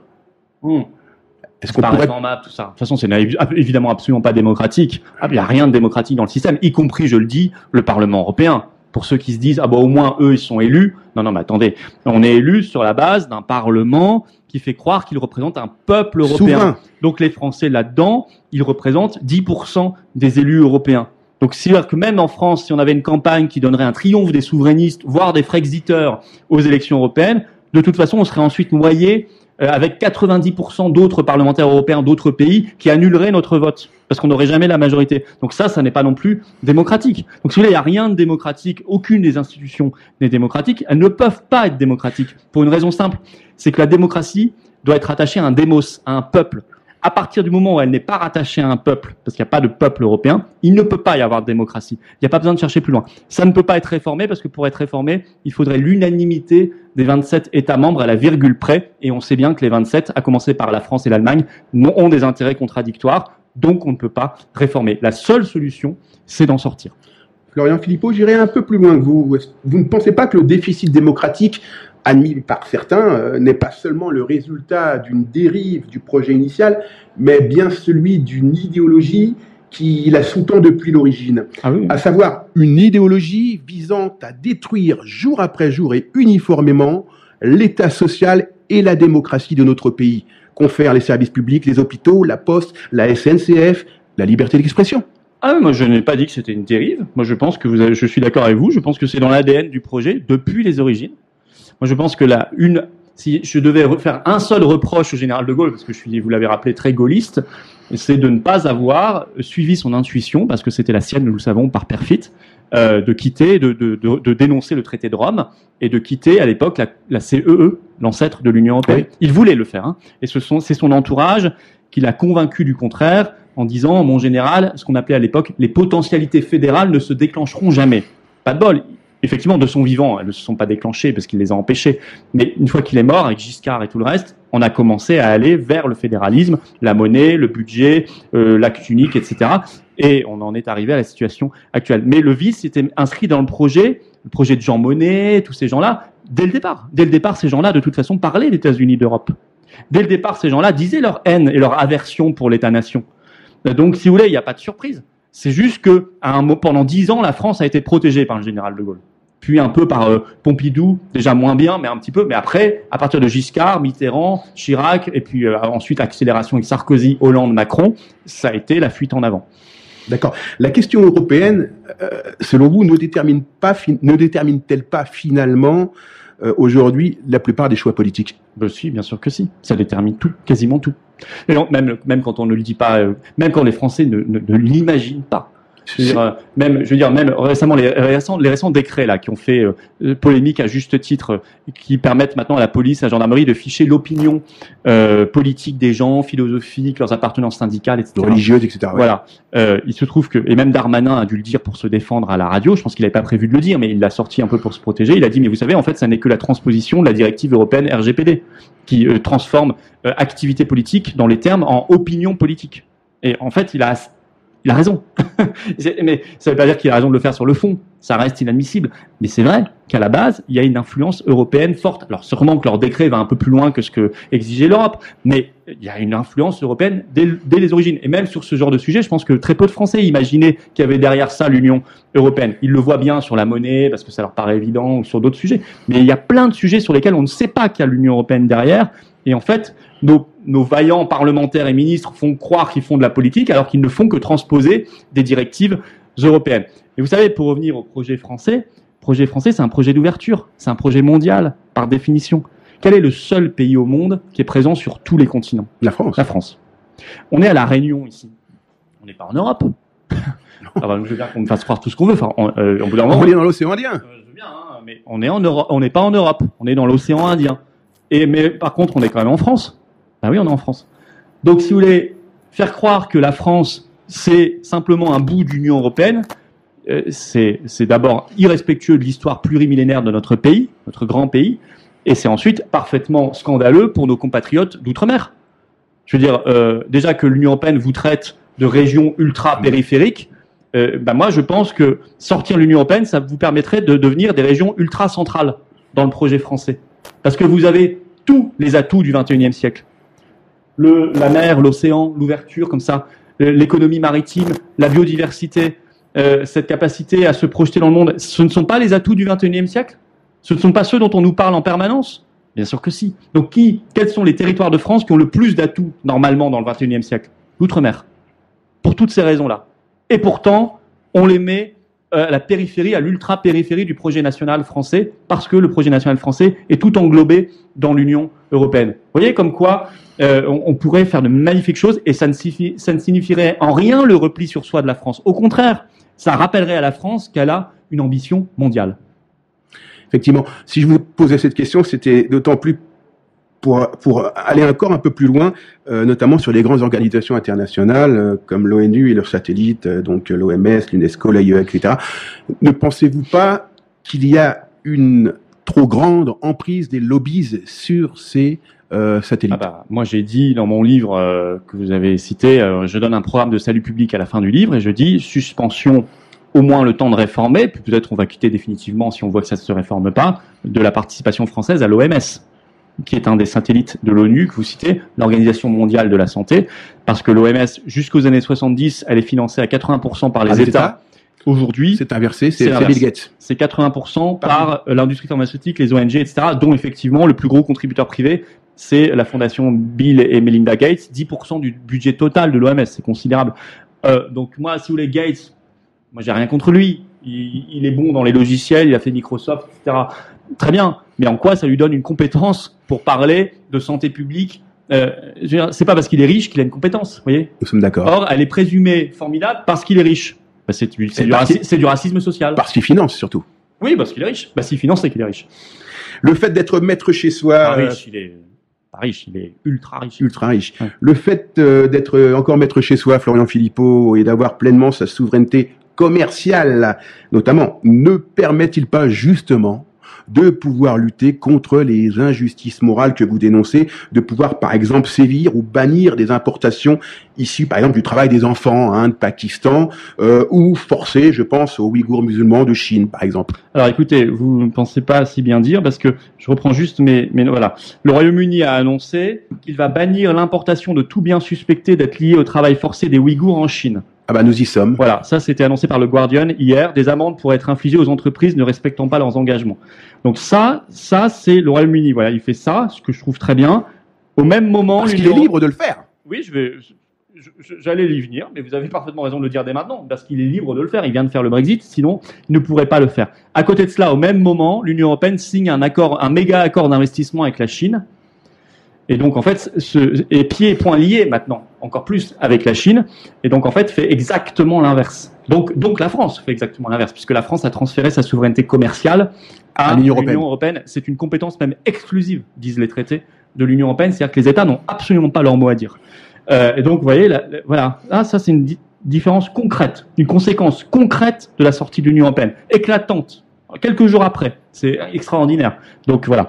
Est-ce qu'on pourrait... réformable, tout ça. De toute façon, c'est évidemment absolument pas démocratique. Il n'y a rien de démocratique dans le système, y compris, je le dis, le Parlement européen. Pour ceux qui se disent, au moins, eux, ils sont élus. Non, mais attendez. On est élus sur la base d'un Parlement qui fait croire qu'il représente un peuple européen. Souverain. Donc, les Français, là-dedans, ils représentent 10% des élus européens. Donc, c'est-à-dire que même en France, si on avait une campagne qui donnerait un triomphe des souverainistes, voire des frexiteurs aux élections européennes, de toute façon, on serait ensuite noyé avec 90% d'autres parlementaires européens d'autres pays qui annuleraient notre vote, parce qu'on n'aurait jamais la majorité. Donc ça n'est pas non plus démocratique. Donc si vous voulez, il n'y a rien de démocratique, aucune des institutions n'est démocratique, elles ne peuvent pas être démocratiques, pour une raison simple, c'est que la démocratie doit être attachée à un démos, à un peuple. À partir du moment où elle n'est pas rattachée à un peuple, parce qu'il n'y a pas de peuple européen, il ne peut pas y avoir de démocratie. Il n'y a pas besoin de chercher plus loin. Ça ne peut pas être réformé, parce que pour être réformé, il faudrait l'unanimité des 27 États membres à la virgule près, et on sait bien que les 27, à commencer par la France et l'Allemagne, ont des intérêts contradictoires, donc on ne peut pas réformer. La seule solution, c'est d'en sortir. Florian Philippot, j'irai un peu plus loin que vous. Vous ne pensez pas que le déficit démocratique admis par certains, n'est pas seulement le résultat d'une dérive du projet initial, mais bien celui d'une idéologie qui la sous-tend depuis l'origine, à savoir une idéologie visant à détruire jour après jour et uniformément l'État social et la démocratie de notre pays, confère les services publics, les hôpitaux, la poste, la SNCF, la liberté d'expression. Moi je n'ai pas dit que c'était une dérive, moi je pense que je suis d'accord avec vous, je pense que c'est dans l'ADN du projet depuis les origines. Moi, je pense que si je devais faire un seul reproche au général de Gaulle, parce que vous l'avez rappelé, très gaulliste, c'est de ne pas avoir suivi son intuition, parce que c'était la sienne, nous le savons, par perfit, de quitter, de dénoncer le traité de Rome et de quitter à l'époque la CEE, l'ancêtre de l'Union européenne. Oui. Il voulait le faire, hein, et c'est son entourage qui l'a convaincu du contraire en disant, mon général, ce qu'on appelait à l'époque les potentialités fédérales ne se déclencheront jamais. Pas de bol. Effectivement, de son vivant, elles ne se sont pas déclenchées parce qu'il les a empêchées. Mais une fois qu'il est mort, avec Giscard et tout le reste, on a commencé à aller vers le fédéralisme, la monnaie, le budget, l'acte unique, etc. Et on en est arrivé à la situation actuelle. Mais le vice était inscrit dans le projet de Jean Monnet, tous ces gens-là, dès le départ. Dès le départ, ces gens-là, de toute façon, parlaient des États-Unis d'Europe. Dès le départ, ces gens-là disaient leur haine et leur aversion pour l'État-nation. Donc, si vous voulez, il n'y a pas de surprise. C'est juste que, pendant 10 ans, la France a été protégée par le général de Gaulle. Puis un peu par Pompidou, déjà moins bien, mais un petit peu. Mais après, à partir de Giscard, Mitterrand, Chirac, et puis ensuite accélération avec Sarkozy, Hollande, Macron, ça a été la fuite en avant. D'accord. La question européenne, selon vous, ne détermine-t-elle pas finalement aujourd'hui la plupart des choix politiques? Si, bien sûr que si. Ça détermine tout, quasiment tout. Et non, même quand on ne le dit pas, même quand les Français ne l'imaginent pas. Même récemment, les récents décrets là qui ont fait polémique à juste titre, qui permettent maintenant à la police, à la gendarmerie de ficher l'opinion politique des gens, philosophique, leurs appartenances syndicales, etc. Religieuses, etc. Ouais. Voilà. Il se trouve que, et même Darmanin a dû le dire pour se défendre à la radio, je pense qu'il n'avait pas prévu de le dire, mais il l'a sorti un peu pour se protéger. Il a dit, mais vous savez, en fait, ça n'est que la transposition de la directive européenne RGPD, qui transforme activité politique dans les termes en opinion politique. Et en fait, il a raison. Mais ça ne veut pas dire qu'il a raison de le faire sur le fond. Ça reste inadmissible. Mais c'est vrai qu'à la base, il y a une influence européenne forte. Alors sûrement que leur décret va un peu plus loin que ce que exigeait l'Europe. Mais il y a une influence européenne dès les origines. Et même sur ce genre de sujet, je pense que très peu de Français imaginaient qu'il y avait derrière ça l'Union européenne. Ils le voient bien sur la monnaie, parce que ça leur paraît évident, ou sur d'autres sujets. Mais il y a plein de sujets sur lesquels on ne sait pas qu'il y a l'Union européenne derrière. Et en fait, nos vaillants parlementaires et ministres font croire qu'ils font de la politique alors qu'ils ne font que transposer des directives européennes. Et vous savez, pour revenir au projet français, c'est un projet d'ouverture, c'est un projet mondial, par définition. Quel est le seul pays au monde qui est présent sur tous les continents? La France. La France. On est à La Réunion ici. On n'est pas en Europe. Enfin, je veux bien qu'on me fasse croire tout ce qu'on veut. Enfin, on est dans l'océan Indien. Je veux bien, hein, mais on est en Europe. On n'est pas en Europe. On est dans l'océan Indien. Mais par contre, on est quand même en France. Ben oui, on est en France. Donc, si vous voulez faire croire que la France, c'est simplement un bout de l'Union européenne, c'est d'abord irrespectueux de l'histoire plurimillénaire de notre pays, notre grand pays, et c'est ensuite parfaitement scandaleux pour nos compatriotes d'outre-mer. Je veux dire, déjà que l'Union européenne vous traite de régions ultra-périphériques, moi je pense que sortir de l'Union européenne, ça vous permettrait de devenir des régions ultra-centrales dans le projet français. Parce que vous avez tous les atouts du XXIe siècle. La mer, l'océan, l'ouverture, comme ça, l'économie maritime, la biodiversité, cette capacité à se projeter dans le monde, ce ne sont pas les atouts du XXIe siècle? Ce ne sont pas ceux dont on nous parle en permanence? Bien sûr que si. Donc quels sont les territoires de France qui ont le plus d'atouts, normalement, dans le XXIe siècle? L'outre-mer. Pour toutes ces raisons-là. Et pourtant, on les met à la périphérie, à l'ultra-périphérie du projet national français, parce que le projet national français est tout englobé dans l'Union européenne. Vous voyez comme quoi on pourrait faire de magnifiques choses, et ça ne signifierait en rien le repli sur soi de la France. Au contraire, ça rappellerait à la France qu'elle a une ambition mondiale. Effectivement, si je vous posais cette question, c'était d'autant plus pour aller encore un peu plus loin, notamment sur les grandes organisations internationales comme l'ONU et leurs satellites, donc l'OMS, l'UNESCO, l'AIE, etc. Ne pensez-vous pas qu'il y a une trop grande emprise des lobbies sur ces satellites? Moi, j'ai dit dans mon livre que vous avez cité, je donne un programme de salut public à la fin du livre, et je dis suspension au moins le temps de réformer, puis peut-être on va quitter définitivement si on voit que ça ne se réforme pas, de la participation française à l'OMS, qui est un des satellites de l'ONU que vous citez, l'Organisation mondiale de la santé, parce que l'OMS, jusqu'aux années 70, elle est financée à 80% par les États. Aujourd'hui, c'est inversé, c'est Bill Gates. C'est 80% par l'industrie pharmaceutique, les ONG, etc., dont effectivement le plus gros contributeur privé, c'est la fondation Bill et Melinda Gates, 10% du budget total de l'OMS, c'est considérable. Donc moi, si vous voulez, Gates, moi j'ai rien contre lui, il est bon dans les logiciels, il a fait Microsoft, etc. Très bien, mais en quoi ça lui donne une compétence pour parler de santé publique? C'est pas parce qu'il est riche qu'il a une compétence, vous voyez? Nous sommes d'accord. Or, elle est présumée formidable parce qu'il est riche. Bah, c'est du racisme social. Parce qu'il finance, surtout. Oui, parce qu'il est riche. Bah, s'il finance, c'est qu'il est riche. Le fait d'être maître chez soi... Pas riche, il est ultra riche. Ultra riche. Ouais. Le fait d'être encore maître chez soi, Florian Philippot, et d'avoir pleinement sa souveraineté commerciale, notamment, ne permet-il pas justement de pouvoir lutter contre les injustices morales que vous dénoncez, de pouvoir, par exemple, sévir ou bannir des importations issues, par exemple, du travail des enfants, de Pakistan, ou forcer, je pense, aux Ouïghours musulmans de Chine, par exemple. Alors écoutez, vous ne pensez pas si bien dire, parce que je reprends juste mais voilà. Le Royaume-Uni a annoncé qu'il va bannir l'importation de tout bien suspecté d'être lié au travail forcé des Ouïghours en Chine. Ah bah nous y sommes. Voilà, ça c'était annoncé par le Guardian hier. Des amendes pourraient être infligées aux entreprises ne respectant pas leurs engagements. Donc ça c'est le Royaume-Uni. Voilà, il fait ça, ce que je trouve très bien. Au même moment, Parce qu'il est libre de le faire. Oui, j'allais y venir, mais vous avez parfaitement raison de le dire dès maintenant, parce qu'il est libre de le faire. Il vient de faire le Brexit, sinon il ne pourrait pas le faire. À côté de cela, au même moment, l'Union européenne signe un méga accord d'investissement avec la Chine. Et donc, en fait, est pieds et poings liés maintenant, encore plus avec la Chine. Et donc, en fait, fait exactement l'inverse. Donc la France fait exactement l'inverse, puisque la France a transféré sa souveraineté commerciale à l'Union européenne. C'est une compétence même exclusive, disent les traités de l'Union européenne. C'est-à-dire que les États n'ont absolument pas leur mot à dire. Et donc, vous voyez, voilà. Là, ça, c'est une différence concrète, une conséquence concrète de la sortie de l'Union européenne. Éclatante. Quelques jours après. C'est extraordinaire. Donc voilà.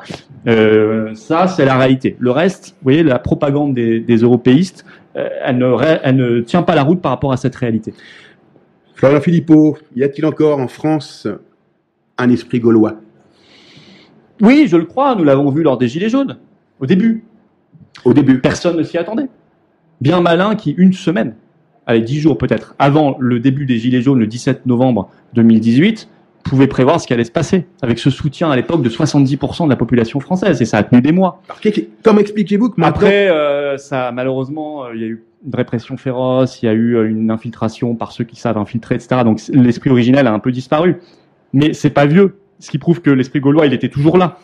Ça, c'est la réalité. Le reste, vous voyez, la propagande des européistes, elle ne tient pas la route par rapport à cette réalité. Florian Philippot, y a-t-il encore en France un esprit gaulois? Oui, je le crois. Nous l'avons vu lors des Gilets jaunes. Au début. Personne ne s'y attendait. Bien malin qui, une semaine, 10 jours peut-être, avant le début des Gilets jaunes, le 17 novembre 2018, pouvait prévoir ce qui allait se passer, avec ce soutien à l'époque de 70% de la population française, et ça a tenu des mois. Comment expliquez-vous que maintenant... Après, ça, malheureusement, il y a eu une répression féroce, il y a eu une infiltration par ceux qui savent infiltrer, etc. Donc l'esprit originel a un peu disparu. Mais c'est pas vieux, ce qui prouve que l'esprit gaulois, il était toujours là.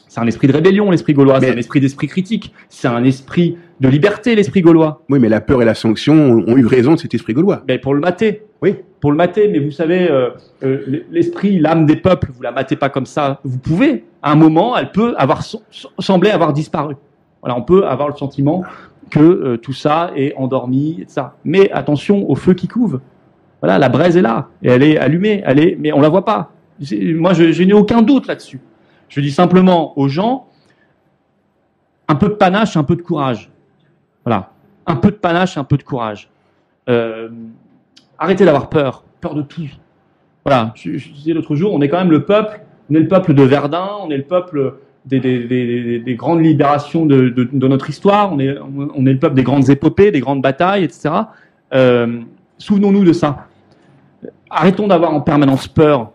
C'est un esprit de rébellion, l'esprit gaulois, c'est un esprit d'esprit critique, c'est un esprit de liberté, l'esprit gaulois. Oui, mais la peur et la sanction ont eu raison de cet esprit gaulois. Mais pour le mater. Oui. Pour le mater, mais vous savez, l'esprit, l'âme des peuples, vous la matez pas comme ça. Vous pouvez, à un moment, elle peut sembler avoir disparu. Voilà, on peut avoir le sentiment que tout ça est endormi, etc. Mais attention au feu qui couve. Voilà, la braise est là, et elle est allumée, mais on la voit pas. Moi, je n'ai aucun doute là-dessus. Je dis simplement aux gens, un peu de panache, un peu de courage. Voilà. Un peu de panache, un peu de courage. Arrêtez d'avoir peur de tout. Voilà. Je disais l'autre jour, on est quand même le peuple de Verdun, on est le peuple des grandes libérations de notre histoire, on est le peuple des grandes épopées, des grandes batailles, etc. Souvenons-nous de ça. Arrêtons d'avoir en permanence peur.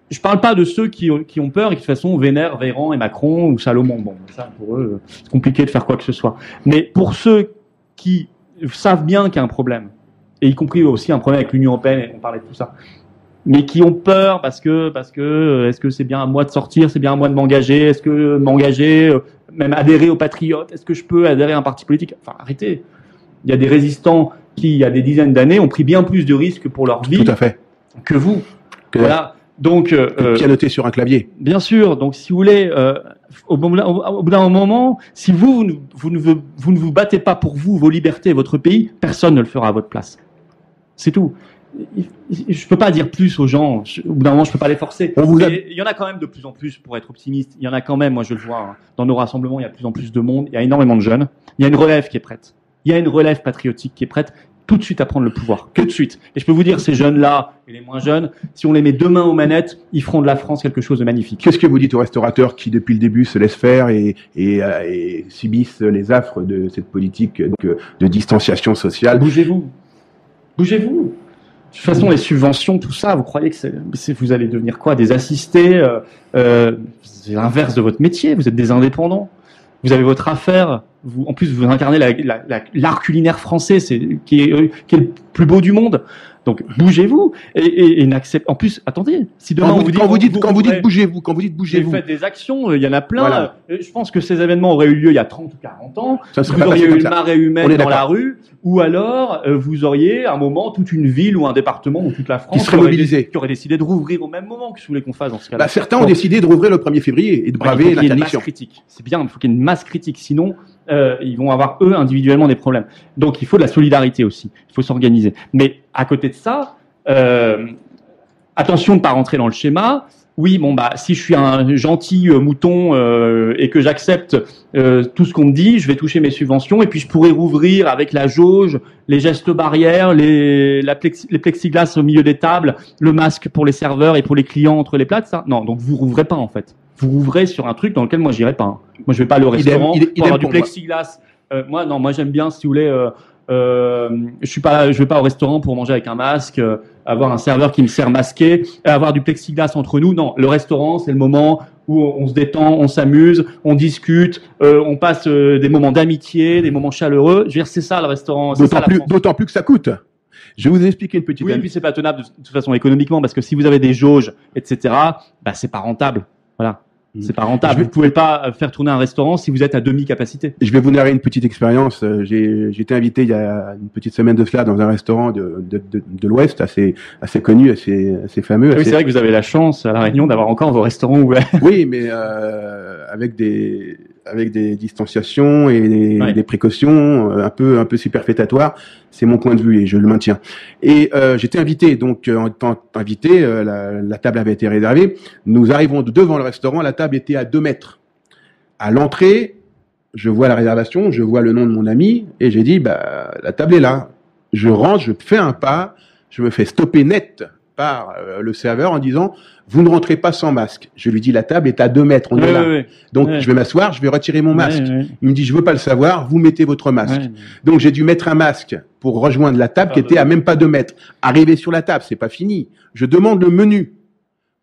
Je parle pas de ceux qui ont peur et qui de toute façon vénèrent Véran et Macron ou Salomon. Bon, ça pour eux, c'est compliqué de faire quoi que ce soit. Mais pour ceux qui savent bien qu'il y a un problème, et y compris aussi un problème avec l'Union européenne, et on parlait de tout ça, mais qui ont peur parce que est-ce que c'est bien à moi de sortir, c'est bien à moi de m'engager, est-ce que m'engager, même adhérer aux patriotes, est-ce que je peux adhérer à un parti politique? Enfin, arrêtez. Il y a des résistants qui, il y a des dizaines d'années, ont pris bien plus de risques pour leur vie Tout à fait. que vous. Voilà. Donc, pianoter sur un clavier. Bien sûr. Donc, si vous voulez, au bout d'un moment, si vous ne vous battez pas pour vous, vos libertés, votre pays, personne ne le fera à votre place. C'est tout. Je peux pas dire plus aux gens. Au bout d'un moment, je peux pas les forcer. Il y en a quand même de plus en plus, pour être optimiste. Il y en a quand même. Moi, je le vois dans nos rassemblements. Il y a de plus en plus de monde. Il y a énormément de jeunes. Il y a une relève qui est prête. Il y a une relève patriotique qui est prête. Tout de suite à prendre le pouvoir, tout de suite. Et je peux vous dire, ces jeunes-là et les moins jeunes, si on les met deux mains aux manettes, ils feront de la France quelque chose de magnifique. Qu'est-ce que vous dites aux restaurateurs qui, depuis le début, se laissent faire et subissent les affres de cette politique de distanciation sociale? Bougez-vous. Bougez-vous. De toute façon, les subventions, tout ça, vous croyez que vous allez devenir quoi? Des assistés? C'est l'inverse de votre métier. Vous êtes des indépendants. Vous avez votre affaire. En plus, vous incarnez l'art culinaire français, qui est le plus beau du monde. Donc bougez-vous et n'acceptez. En plus, attendez, si demain Quand vous dites bougez-vous, vous faites des actions, il y en a plein. Voilà. Je pense que ces événements auraient eu lieu il y a 30 ou 40 ans. Ça serait Vous pas auriez passé eu comme une ça. marée On humaine est dans la d'accord. rue, ou alors vous auriez à un moment toute une ville ou un département ou toute la France serait aurait mobilisé. qui aurait décidé de rouvrir au même moment. Qu'est-ce que vous voulez qu'on fasse dans ce cas-là? Bah, certains ont Donc, décidé de rouvrir le 1er février et de il faut braver qu'il y ait une masse l'interdiction. critique. C'est bien, il faut qu'il y ait une masse critique. Sinon, ils vont avoir eux individuellement des problèmes. Donc il faut de la solidarité aussi. Il faut s'organiser. Mais à côté de ça, attention de ne pas rentrer dans le schéma. Oui, bon bah si je suis un gentil mouton et que j'accepte tout ce qu'on me dit, je vais toucher mes subventions et puis je pourrais rouvrir avec la jauge, les gestes barrières, les plexiglas au milieu des tables, le masque pour les serveurs et pour les clients entre les plats, ça. Non, donc vous rouvrez pas en fait. Vous rouvrez sur un truc dans lequel moi j'irai pas. Hein. Moi je vais pas aller au restaurant pour avoir du plexiglas. Moi j'aime bien, si vous voulez. Je vais pas au restaurant pour manger avec un masque, avoir un serveur qui me sert masqué, avoir du plexiglas entre nous. Non, le restaurant, c'est le moment où on se détend, on s'amuse, on discute, on passe des moments d'amitié, des moments chaleureux. Je veux dire, c'est ça le restaurant. D'autant plus que ça coûte. Je vais vous expliquer une petite. Oui, et puis c'est pas tenable de toute façon économiquement parce que si vous avez des jauges, etc., bah c'est pas rentable. Voilà. C'est pas rentable. Vous pouvez pas faire tourner un restaurant si vous êtes à demi-capacité. Je vais vous narrer une petite expérience. J'ai été invité il y a une petite semaine de cela dans un restaurant de l'Ouest assez connu, assez fameux. Oui, c'est vrai que vous avez la chance à La Réunion d'avoir encore vos restaurants ouverts. Oui, mais avec des distanciations et des précautions un peu superfétatoires. C'est mon point de vue et je le maintiens. Et j'étais invité, donc en tant invité, la table avait été réservée. Nous arrivons devant le restaurant, la table était à 2 mètres. À l'entrée, je vois la réservation, je vois le nom de mon ami et j'ai dit, bah la table est là. Je rentre, je fais un pas, je me fais stopper net par le serveur en disant vous ne rentrez pas sans masque. Je lui dis la table est à 2 mètres, on est là. Oui. Donc je vais m'asseoir, je vais retirer mon masque. Il me dit je veux pas le savoir, vous mettez votre masque. Donc j'ai dû mettre un masque pour rejoindre la table qui était à même pas 2 mètres. Arrivé sur la table, c'est pas fini. Je demande le menu.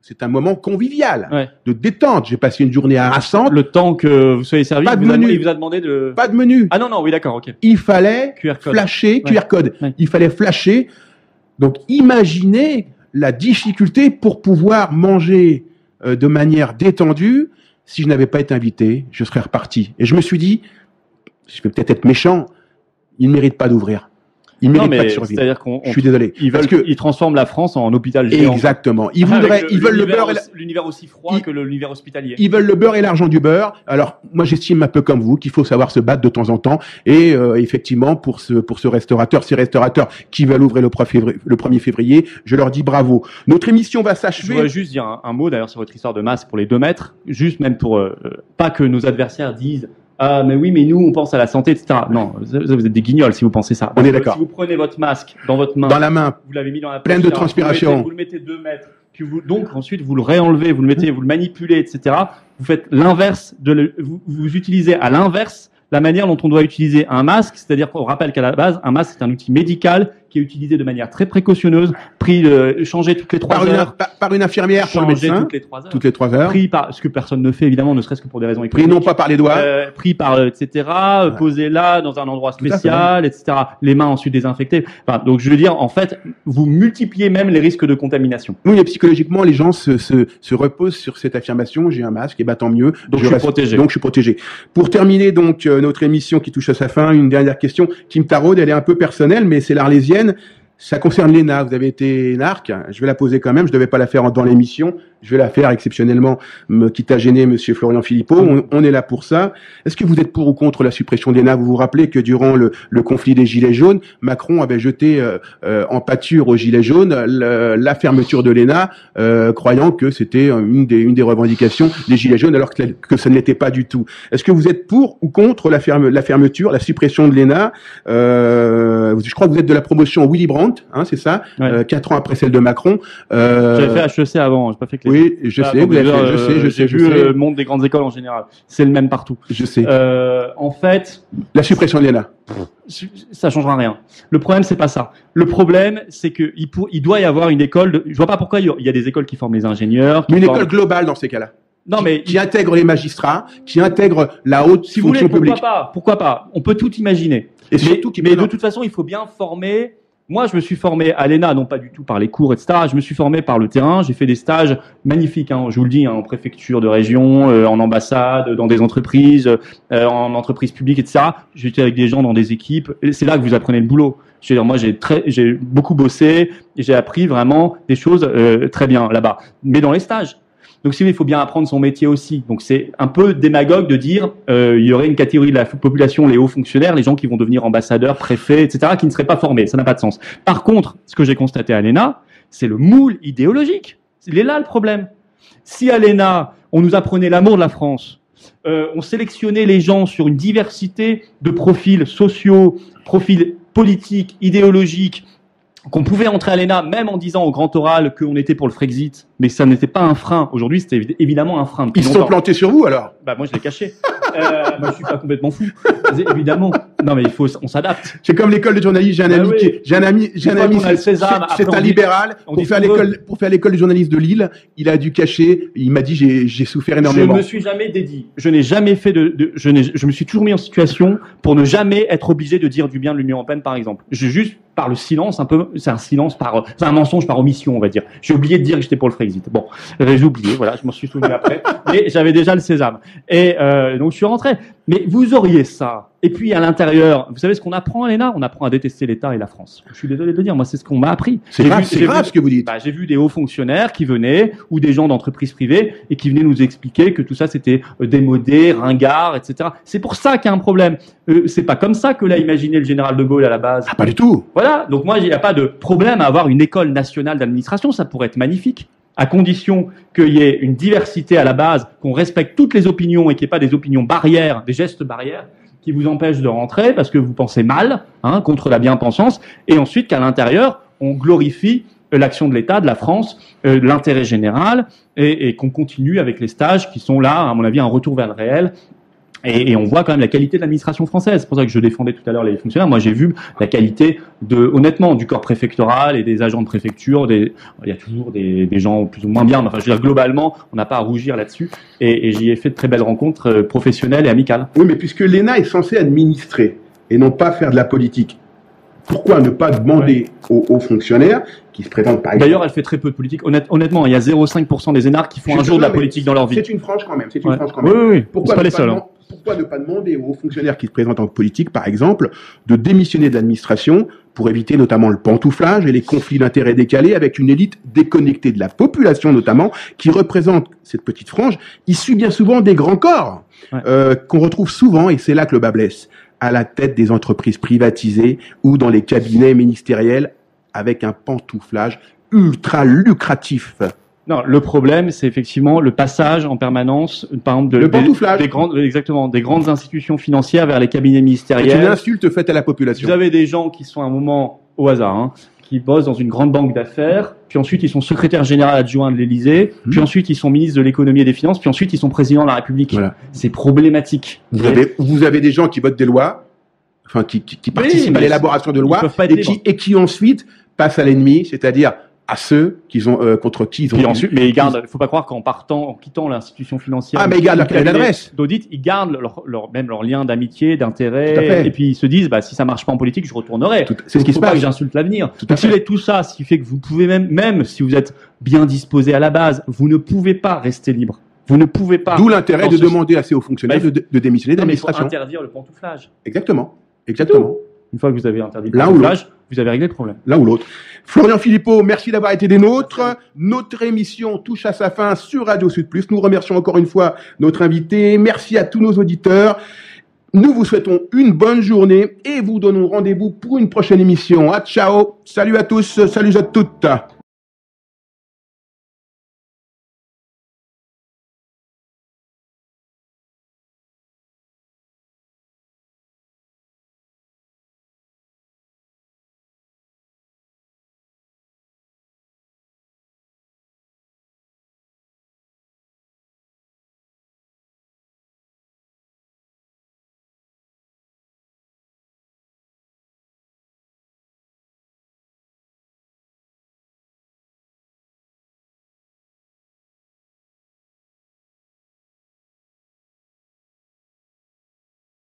C'est un moment convivial, de détente. J'ai passé une journée harassante. Le temps que vous soyez servi, pas de menu. Il vous a demandé de... Pas de menu. Ah non, oui, d'accord, ok. Il fallait flasher, QR code. Il fallait flasher. Donc imaginez la difficulté pour pouvoir manger de manière détendue. Si je n'avais pas été invité, je serais reparti. Et je me suis dit, je vais peut-être être méchant, il ne mérite pas d'ouvrir. Il mérite pas de survivre. C'est-à-dire je suis désolé. Ils transforment la France en hôpital géant. Exactement. Ils veulent le beurre et l'univers aussi froid que l'univers hospitalier. Ils veulent le beurre et l'argent du beurre. Alors, moi, j'estime un peu comme vous qu'il faut savoir se battre de temps en temps. Et effectivement, pour ce restaurateur, ces restaurateurs qui veulent ouvrir le 1er février, je leur dis bravo. Notre émission va s'achever. Je voudrais juste dire un mot d'ailleurs sur votre histoire de masque pour les 2 mètres. Juste même pour pas que nos adversaires disent ah, mais oui, mais nous, on pense à la santé, etc. Non, vous êtes des guignols si vous pensez ça. On est d'accord. Si vous prenez votre masque dans votre main, dans la main, vous l'avez mis dans la poche, pleine de transpiration. Vous le mettez 2 mètres, puis donc ensuite vous le réenlevez, vous le manipulez, etc. Vous faites l'inverse vous utilisez à l'inverse la manière dont on doit utiliser un masque, c'est-à-dire qu'on rappelle qu'à la base, un masque c'est un outil médical qui est utilisé de manière très précautionneuse, changé toutes les 3 heures. Par une infirmière pour le médecin. Toutes les 3 heures. Pris par, ce que personne ne fait évidemment, ne serait-ce que pour des raisons économiques. Pris non pas par les doigts. Pris par, etc. Posé là, dans un endroit spécial, etc. Les mains ensuite désinfectées. Enfin, donc je veux dire, en fait, vous multipliez même les risques de contamination. Oui, mais psychologiquement, les gens se reposent sur cette affirmation, j'ai un masque, et bah tant mieux. Donc je suis protégé. Donc je suis protégé. Pour terminer donc notre émission qui touche à sa fin, une dernière question qui me taraude, elle est un peu personnelle, mais c'est l'Arlésienne. Ça concerne l'ENA. Vous avez été énarque. Je vais la poser quand même. Je devais pas la faire dans l'émission. Je vais la faire exceptionnellement, quitte à gêner Monsieur Florian Philippot. On est là pour ça. Est-ce que vous êtes pour ou contre la suppression de l'ENA? Vous vous rappelez que durant le conflit des Gilets jaunes, Macron avait jeté en pâture aux Gilets jaunes la fermeture de l'ENA, croyant que c'était une des revendications des Gilets jaunes, alors que ça ne l'était pas du tout. Est-ce que vous êtes pour ou contre la fermeture, la suppression de l'ENA? Je crois que vous êtes de la promotion Willy Brandt, hein, c'est ça, 4 ans après celle de Macron. J'avais fait HEC avant, j'ai pas fait que oui, je sais, vous avez fait, je sais. J'ai vu le monde des grandes écoles en général. C'est le même partout. Je sais. En fait, la suppression de l'ENA, ça changera rien. Le problème, c'est pas ça. Le problème, c'est que il doit y avoir une école. Je vois pas pourquoi il y a des écoles qui forment les ingénieurs. Mais une école globale dans ces cas-là. Non, mais qui intègre les magistrats, qui intègre la haute fonction publique. Pourquoi pas? On peut tout imaginer. Et surtout mais de toute façon, il faut bien former. Moi, je me suis formé à l'ENA, non pas du tout par les cours, etc. Je me suis formé par le terrain. J'ai fait des stages magnifiques, hein, je vous le dis, hein, en préfecture de région, en ambassade, dans des entreprises, en entreprises publiques, etc. J'étais avec des gens dans des équipes. C'est là que vous apprenez le boulot. Je veux dire, moi, j'ai beaucoup bossé et j'ai appris vraiment des choses très bien là-bas. Mais dans les stages. Donc, si il faut bien apprendre son métier aussi. Donc, c'est un peu démagogue de dire il y aurait une catégorie de la population, les hauts fonctionnaires, les gens qui vont devenir ambassadeurs, préfets, etc., qui ne seraient pas formés. Ça n'a pas de sens. Par contre, ce que j'ai constaté à l'ENA, c'est le moule idéologique. Il est là le problème. Si à l'ENA, on nous apprenait l'amour de la France, on sélectionnait les gens sur une diversité de profils sociaux, profils politiques, idéologiques, qu'on pouvait entrer à l'ENA même en disant au grand oral qu'on était pour le Frexit, mais ça n'était pas un frein. Aujourd'hui, c'était évidemment un frein. Ils se sont plantés sur vous alors? Bah moi je l'ai caché. Moi je suis pas complètement fou. Évidemment. Non mais on s'adapte. C'est comme l'école de journalisme. J'ai un ami, c'est un libéral. Pour faire l'école de journalisme de Lille, il a dû cacher. Il m'a dit j'ai souffert énormément. Je me suis jamais dédié. Je n'ai jamais fait je me suis toujours mis en situation pour ne jamais être obligé de dire du bien de l'Union européenne par exemple. Juste par le silence un peu, c'est un mensonge par omission on va dire. J'ai oublié de dire que j'étais pour le Frexit. Bon, j'ai oublié, voilà, je m'en suis souvenu après. Mais j'avais déjà le sésame. Et donc je suis rentré. Mais vous auriez ça. Et puis à l'intérieur, vous savez ce qu'on apprend à l'ENA? On apprend à détester l'État et la France. Je suis désolé de le dire, moi c'est ce qu'on m'a appris. C'est grave ce que vous dites. J'ai vu des hauts fonctionnaires qui venaient, ou des gens d'entreprises privées, et qui venaient nous expliquer que tout ça c'était démodé, ringard, etc. C'est pour ça qu'il y a un problème. C'est pas comme ça que l'a imaginé le général de Gaulle à la base. Ah, pas du tout. Voilà, donc moi il n'y a pas de problème à avoir une école nationale d'administration, ça pourrait être magnifique. À condition qu'il y ait une diversité à la base, qu'on respecte toutes les opinions et qu'il n'y ait pas des opinions barrières, des gestes barrières qui vous empêchent de rentrer parce que vous pensez mal, contre la bien-pensance, et ensuite qu'à l'intérieur, on glorifie l'action de l'État, de la France, l'intérêt général, et qu'on continue avec les stages qui sont là, à mon avis, un retour vers le réel. Et on voit quand même la qualité de l'administration française. C'est pour ça que je défendais tout à l'heure les fonctionnaires. Moi, j'ai vu la qualité honnêtement, du corps préfectoral et des agents de préfecture. Il y a toujours des gens plus ou moins bien. Mais enfin, je veux dire, globalement, on n'a pas à rougir là-dessus. Et j'y ai fait de très belles rencontres professionnelles et amicales. Oui, mais puisque l'ENA est censée administrer et non pas faire de la politique, pourquoi ne pas demander aux fonctionnaires qui se présentent par exemple... D'ailleurs, elle fait très peu de politique. Honnêtement, il y a 0,5% des énarques qui font un jour de la politique dans leur vie. C'est une frange quand même. Oui. Pourquoi pas les seuls, Pourquoi ne pas demander aux fonctionnaires qui se présentent en politique, par exemple, de démissionner de l'administration pour éviter notamment le pantouflage et les conflits d'intérêts décalés avec une élite déconnectée de la population notamment, qui représente cette petite frange, issue bien souvent des grands corps, qu'on retrouve souvent, et c'est là que le bas blesse, à la tête des entreprises privatisées ou dans les cabinets ministériels avec un pantouflage ultra lucratif. Non, le problème, c'est effectivement le passage en permanence, par exemple, des grandes institutions financières vers les cabinets ministériels. C'est une insulte faite à la population. Vous avez des gens qui sont à un moment au hasard, qui bossent dans une grande banque d'affaires, puis ensuite ils sont secrétaire général adjoint de l'Élysée, puis ensuite ils sont ministres de l'économie et des finances, puis ensuite ils sont présidents de la République. Voilà. C'est problématique. Vous avez des gens qui votent des lois, enfin qui participent à l'élaboration de lois, et qui ensuite passent à l'ennemi, c'est-à-dire à ceux contre qui ils ont... Ensuite, mais ils gardent, faut pas croire qu'en quittant l'institution financière... Ah, mais ils gardent leur carnet d'adresse. D'audit, ils gardent même leur lien d'amitié, d'intérêt, et puis ils se disent, si ça marche pas en politique, je retournerai. C'est ce qui se passe. Pas que j'insulte l'avenir. Donc si vous avez tout ça, ce qui fait que vous pouvez même si vous êtes bien disposé à la base, vous ne pouvez pas rester libre. Vous ne pouvez pas... D'où l'intérêt de demander à ces hauts fonctionnaires de démissionner de l'administration. Il faut interdire le pantouflage. Exactement. Une fois que vous avez interdit le pantouflage, vous avez réglé le problème. L'un ou l'autre. Florian Philippot, merci d'avoir été des nôtres. Notre émission touche à sa fin sur Radio Sud Plus. Nous remercions encore une fois notre invité. Merci à tous nos auditeurs. Nous vous souhaitons une bonne journée et vous donnons rendez-vous pour une prochaine émission. Ciao. Salut à tous. Salut à toutes.